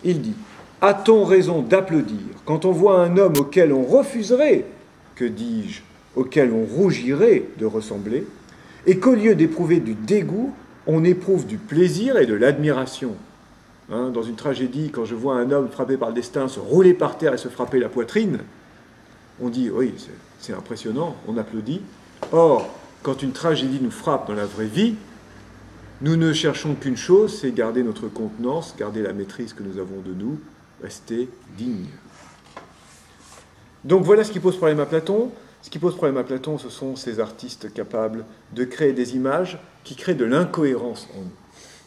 Il dit « A-t-on raison d'applaudir quand on voit un homme auquel on refuserait, que dis-je, auquel on rougirait de ressembler, et qu'au lieu d'éprouver du dégoût, on éprouve du plaisir et de l'admiration ?» Dans une tragédie, quand je vois un homme frappé par le destin se rouler par terre et se frapper la poitrine, on dit « oui, c'est impressionnant », on applaudit. Or, quand une tragédie nous frappe dans la vraie vie, nous ne cherchons qu'une chose, c'est garder notre contenance, garder la maîtrise que nous avons de nous, rester dignes. Donc voilà ce qui pose problème à Platon. Ce qui pose problème à Platon, ce sont ces artistes capables de créer des images qui créent de l'incohérence en nous,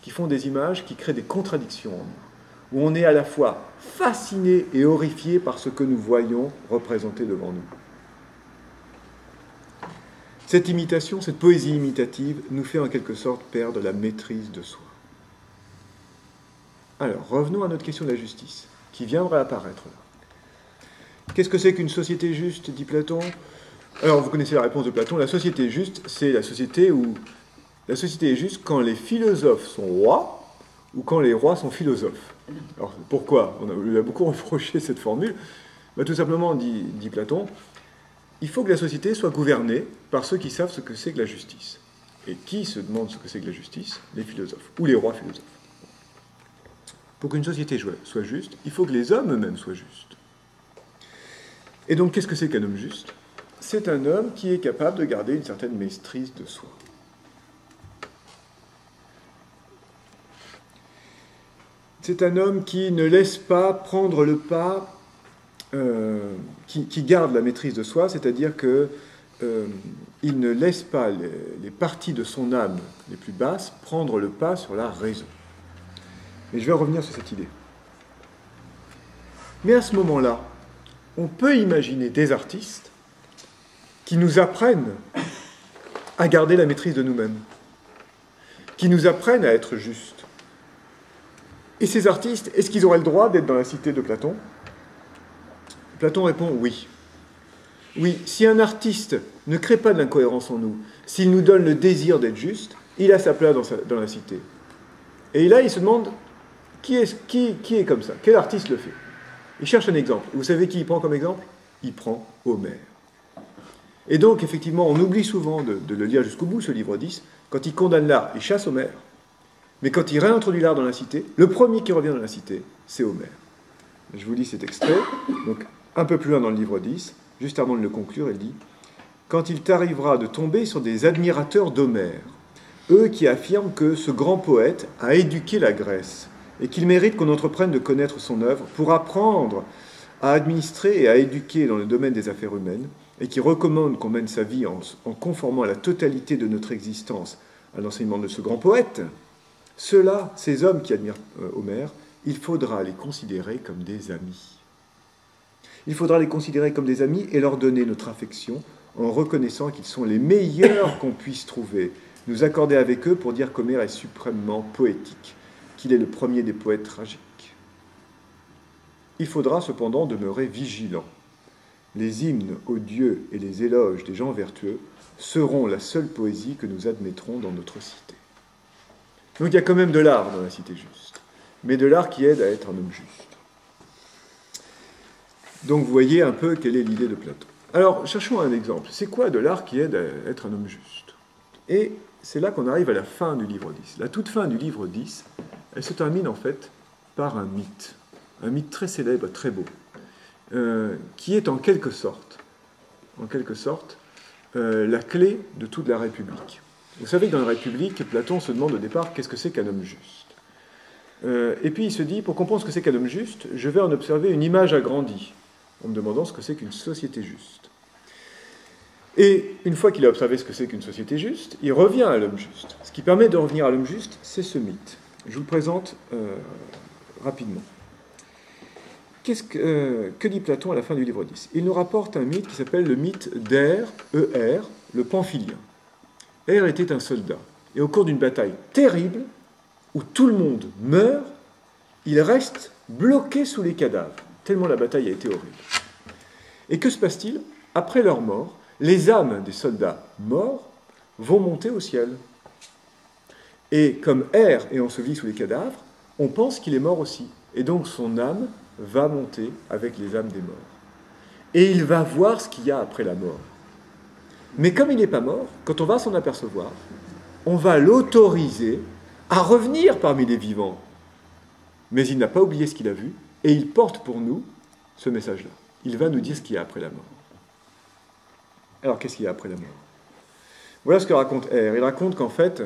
qui font des images qui créent des contradictions en nous, où on est à la fois fasciné et horrifié par ce que nous voyons représenté devant nous. Cette imitation, cette poésie imitative, nous fait en quelque sorte perdre la maîtrise de soi. Alors, revenons à notre question de la justice, qui viendra apparaître là. Qu'est-ce que c'est qu'une société juste, dit Platon ? Alors, vous connaissez la réponse de Platon, la société juste, c'est la société où... La société est juste quand les philosophes sont rois, ou quand les rois sont philosophes. Alors, pourquoi ? On lui a beaucoup reproché cette formule. Tout simplement, dit Platon, il faut que la société soit gouvernée par ceux qui savent ce que c'est que la justice. Et qui se demande ce que c'est que la justice ? Les philosophes, ou les rois philosophes. Pour qu'une société soit juste, il faut que les hommes eux-mêmes soient justes. Et donc, qu'est-ce que c'est qu'un homme juste ? C'est un homme qui est capable de garder une certaine maîtrise de soi. C'est un homme qui ne laisse pas prendre le pas, qui garde la maîtrise de soi, c'est-à-dire qu'il ne laisse pas les parties de son âme les plus basses prendre le pas sur la raison. Et je vais revenir sur cette idée. Mais à ce moment-là, on peut imaginer des artistes qui nous apprennent à garder la maîtrise de nous-mêmes, qui nous apprennent à être justes. Et ces artistes, est-ce qu'ils auraient le droit d'être dans la cité de Platon ? Platon répond oui. Oui, si un artiste ne crée pas de l'incohérence en nous, s'il nous donne le désir d'être juste, il a sa place dans la cité. Et là, il se demande, qui est comme ça ? Quel artiste le fait ? Il cherche un exemple. Vous savez qui il prend comme exemple ? Il prend Homère. Et donc, effectivement, on oublie souvent de le lire jusqu'au bout, ce livre 10. Quand il condamne l'art, il chasse Homère. Mais quand il réintroduit l'art dans la cité, le premier qui revient dans la cité, c'est Homère. Je vous lis cet extrait. Donc, un peu plus loin dans le livre 10, juste avant de le conclure, il dit « Quand il t'arrivera de tomber sur des admirateurs d'Homère, eux qui affirment que ce grand poète a éduqué la Grèce et qu'il mérite qu'on entreprenne de connaître son œuvre pour apprendre à administrer et à éduquer dans le domaine des affaires humaines, et qui recommande qu'on mène sa vie en conformant à la totalité de notre existence à l'enseignement de ce grand poète, ceux-là, ces hommes qui admirent Homère, il faudra les considérer comme des amis. Il faudra les considérer comme des amis et leur donner notre affection en reconnaissant qu'ils sont les meilleurs qu'on puisse trouver, nous accorder avec eux pour dire qu'Homère est suprêmement poétique, qu'il est le premier des poètes tragiques. Il faudra cependant demeurer vigilant. Les hymnes aux dieux et les éloges des gens vertueux seront la seule poésie que nous admettrons dans notre cité. Donc il y a quand même de l'art dans la cité juste, mais de l'art qui aide à être un homme juste. Donc vous voyez un peu quelle est l'idée de Platon. Alors cherchons un exemple. C'est quoi de l'art qui aide à être un homme juste ? Et c'est là qu'on arrive à la fin du livre 10. La toute fin du livre 10, elle se termine en fait par un mythe très célèbre, très beau, qui est en quelque sorte, la clé de toute la République. Vous savez que dans la République, Platon se demande au départ qu'est-ce que c'est qu'un homme juste. Et puis il se dit, pour comprendre ce que c'est qu'un homme juste, je vais en observer une image agrandie, en me demandant ce que c'est qu'une société juste. Et une fois qu'il a observé ce que c'est qu'une société juste, il revient à l'homme juste. Ce qui permet de revenir à l'homme juste, c'est ce mythe. Je vous le présente rapidement. Que dit Platon à la fin du livre 10 ? Il nous rapporte un mythe qui s'appelle le mythe d'Er, le Pamphilien. Er était un soldat, et au cours d'une bataille terrible, où tout le monde meurt, il reste bloqué sous les cadavres, tellement la bataille a été horrible. Et que se passe-t-il ? Après leur mort, les âmes des soldats morts vont monter au ciel. Et comme Er est enseveli sous les cadavres, on pense qu'il est mort aussi. Et donc son âme va monter avec les âmes des morts. Et il va voir ce qu'il y a après la mort. Mais comme il n'est pas mort, quand on va s'en apercevoir, on va l'autoriser à revenir parmi les vivants. Mais il n'a pas oublié ce qu'il a vu, et il porte pour nous ce message-là. Il va nous dire ce qu'il y a après la mort. Alors, qu'est-ce qu'il y a après la mort ? Voilà ce que raconte R. Il raconte qu'en fait,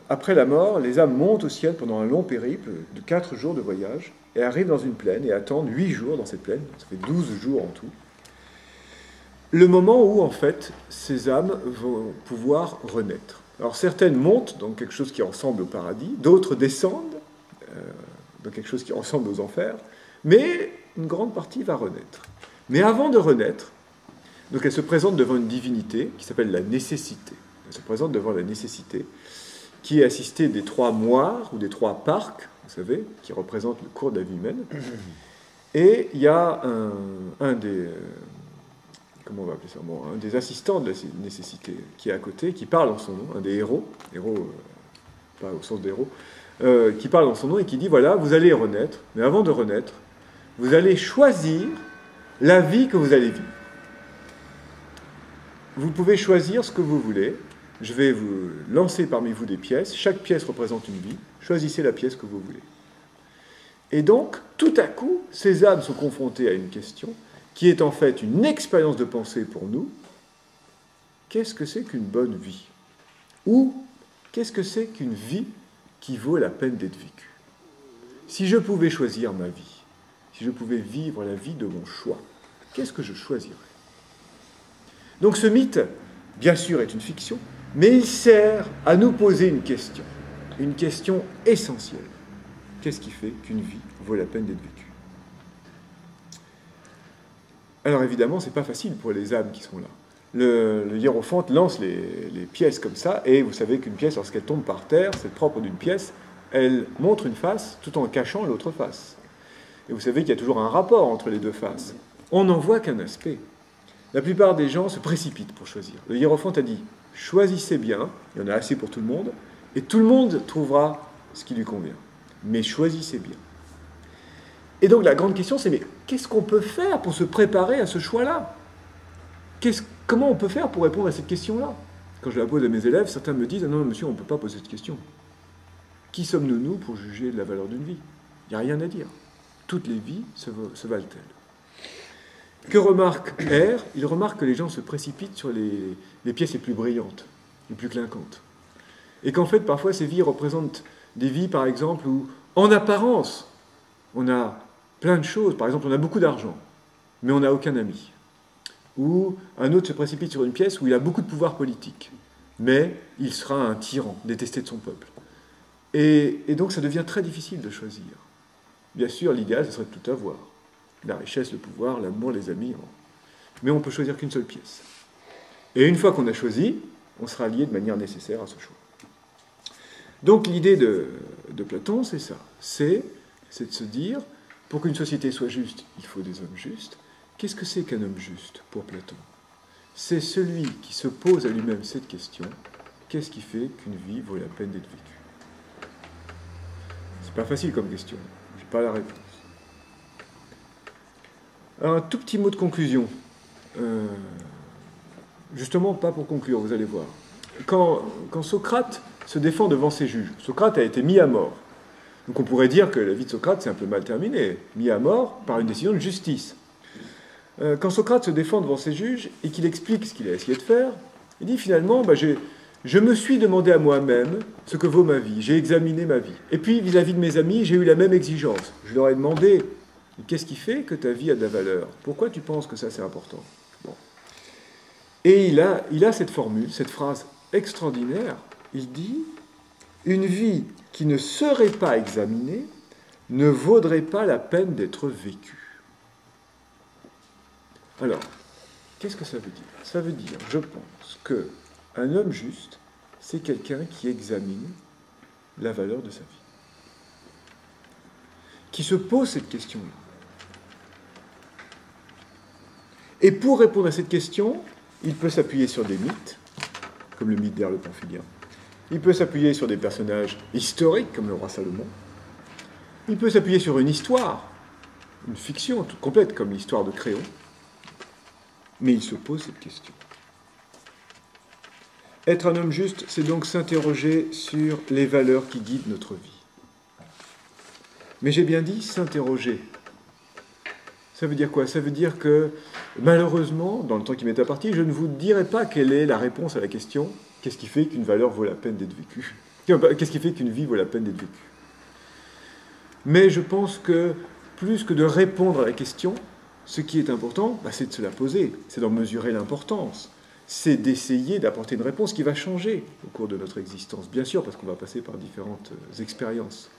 après la mort, les âmes montent au ciel pendant un long périple de 4 jours de voyage et arrivent dans une plaine et attendent 8 jours dans cette plaine, ça fait 12 jours en tout, le moment où en fait ces âmes vont pouvoir renaître. Alors certaines montent dans quelque chose qui ressemble au paradis, d'autres descendent dans quelque chose qui ressemble aux enfers, mais une grande partie va renaître. Mais avant de renaître, donc elle se présente devant une divinité qui s'appelle la nécessité. Elle se présente devant la nécessité, qui est assistée des 3 moires ou des 3 parcs, vous savez, qui représentent le cours de la vie humaine. Et il y a un des... comment on va appeler ça, bon, un des assistants de la nécessité qui est à côté, qui parle en son nom, un des héros, pas au sens d'héros, qui parle en son nom et qui dit, voilà, vous allez renaître, mais avant de renaître, vous allez choisir la vie que vous allez vivre. Vous pouvez choisir ce que vous voulez. Je vais vous lancer parmi vous des pièces. Chaque pièce représente une vie. Choisissez la pièce que vous voulez. Et donc, tout à coup, ces âmes sont confrontées à une question qui est en fait une expérience de pensée pour nous. Qu'est-ce que c'est qu'une bonne vie? Ou qu'est-ce que c'est qu'une vie qui vaut la peine d'être vécue? Si je pouvais choisir ma vie, si je pouvais vivre la vie de mon choix, qu'est-ce que je choisirais? Donc ce mythe, bien sûr, est une fiction, mais il sert à nous poser une question essentielle. Qu'est-ce qui fait qu'une vie vaut la peine d'être vécue? Alors évidemment, ce n'est pas facile pour les âmes qui sont là. Le hiérophante lance les pièces comme ça, et vous savez qu'une pièce, lorsqu'elle tombe par terre, c'est propre d'une pièce, elle montre une face tout en cachant l'autre face. Et vous savez qu'il y a toujours un rapport entre les deux faces. On n'en voit qu'un aspect. La plupart des gens se précipitent pour choisir. Le hiérophante a dit, choisissez bien, il y en a assez pour tout le monde, et tout le monde trouvera ce qui lui convient. Mais choisissez bien. Et donc la grande question, c'est, mais qu'est-ce qu'on peut faire pour se préparer à ce choix-là? Comment on peut faire pour répondre à cette question-là? Quand je la pose à mes élèves, certains me disent, ah non, monsieur, on ne peut pas poser cette question. Qui sommes-nous, nous, pour juger de la valeur d'une vie? Il n'y a rien à dire. Toutes les vies se valent-elles? Que remarque R? Il remarque que les gens se précipitent sur les pièces les plus brillantes, les plus clinquantes. Et qu'en fait, parfois, ces vies représentent des vies, par exemple, où, en apparence, on a plein de choses. Par exemple, on a beaucoup d'argent, mais on n'a aucun ami. Ou un autre se précipite sur une pièce où il a beaucoup de pouvoir politique, mais il sera un tyran, détesté de son peuple. Et donc, ça devient très difficile de choisir. Bien sûr, l'idéal, ce serait de tout avoir. La richesse, le pouvoir, l'amour, les amis. Mais on ne peut choisir qu'une seule pièce. Et une fois qu'on a choisi, on sera lié de manière nécessaire à ce choix. Donc l'idée de Platon, c'est ça. C'est de se dire, pour qu'une société soit juste, il faut des hommes justes. Qu'est-ce que c'est qu'un homme juste pour Platon? C'est celui qui se pose à lui-même cette question, qu'est-ce qui fait qu'une vie vaut la peine d'être vécue? C'est pas facile comme question, j'ai pas la réponse. Alors, un tout petit mot de conclusion. Justement, pas pour conclure, vous allez voir. Quand Socrate se défend devant ses juges, Socrate a été mis à mort. Donc on pourrait dire que la vie de Socrate s'est un peu mal terminée, mis à mort par une décision de justice. Quand Socrate se défend devant ses juges et qu'il explique ce qu'il a essayé de faire, il dit finalement, je me suis demandé à moi-même ce que vaut ma vie, j'ai examiné ma vie. Et puis vis-à-vis de mes amis, j'ai eu la même exigence. Je leur ai demandé, qu'est-ce qui fait que ta vie a de la valeur? Pourquoi tu penses que ça c'est important? Bon. Et il a cette formule, cette phrase extraordinaire. Il dit, une vie qui ne serait pas examinée ne vaudrait pas la peine d'être vécue. Alors, qu'est-ce que ça veut dire? Ça veut dire, je pense, qu'un homme juste, c'est quelqu'un qui examine la valeur de sa vie, qui se pose cette question-là. Et pour répondre à cette question, il peut s'appuyer sur des mythes, comme le mythe d'R le Pamphilien. Il peut s'appuyer sur des personnages historiques, comme le roi Salomon. Il peut s'appuyer sur une histoire, une fiction toute complète, comme l'histoire de Créon. Mais il se pose cette question. Être un homme juste, c'est donc s'interroger sur les valeurs qui guident notre vie. Mais j'ai bien dit s'interroger. Ça veut dire quoi? Ça veut dire que, malheureusement, dans le temps qui m'est imparti, je ne vous dirai pas quelle est la réponse à la question « Qu'est-ce qui fait qu'une valeur vaut la peine d'être vécue ?» Qu'est-ce qui fait qu'une vie vaut la peine d'être vécue? Mais je pense que, plus que de répondre à la question, ce qui est important, c'est de se la poser, c'est d'en mesurer l'importance, c'est d'essayer d'apporter une réponse qui va changer au cours de notre existence, bien sûr, parce qu'on va passer par différentes expériences.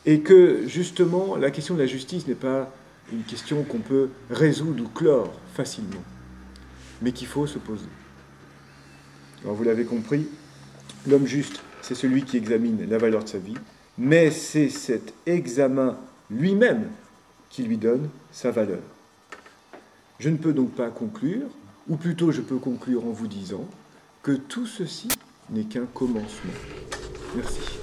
Et que, justement, la question de la justice n'est pas une question qu'on peut résoudre ou clore facilement, mais qu'il faut se poser. Alors, vous l'avez compris, l'homme juste, c'est celui qui examine la valeur de sa vie, mais c'est cet examen lui-même qui lui donne sa valeur. Je ne peux donc pas conclure, ou plutôt je peux conclure en vous disant que tout ceci n'est qu'un commencement. Merci.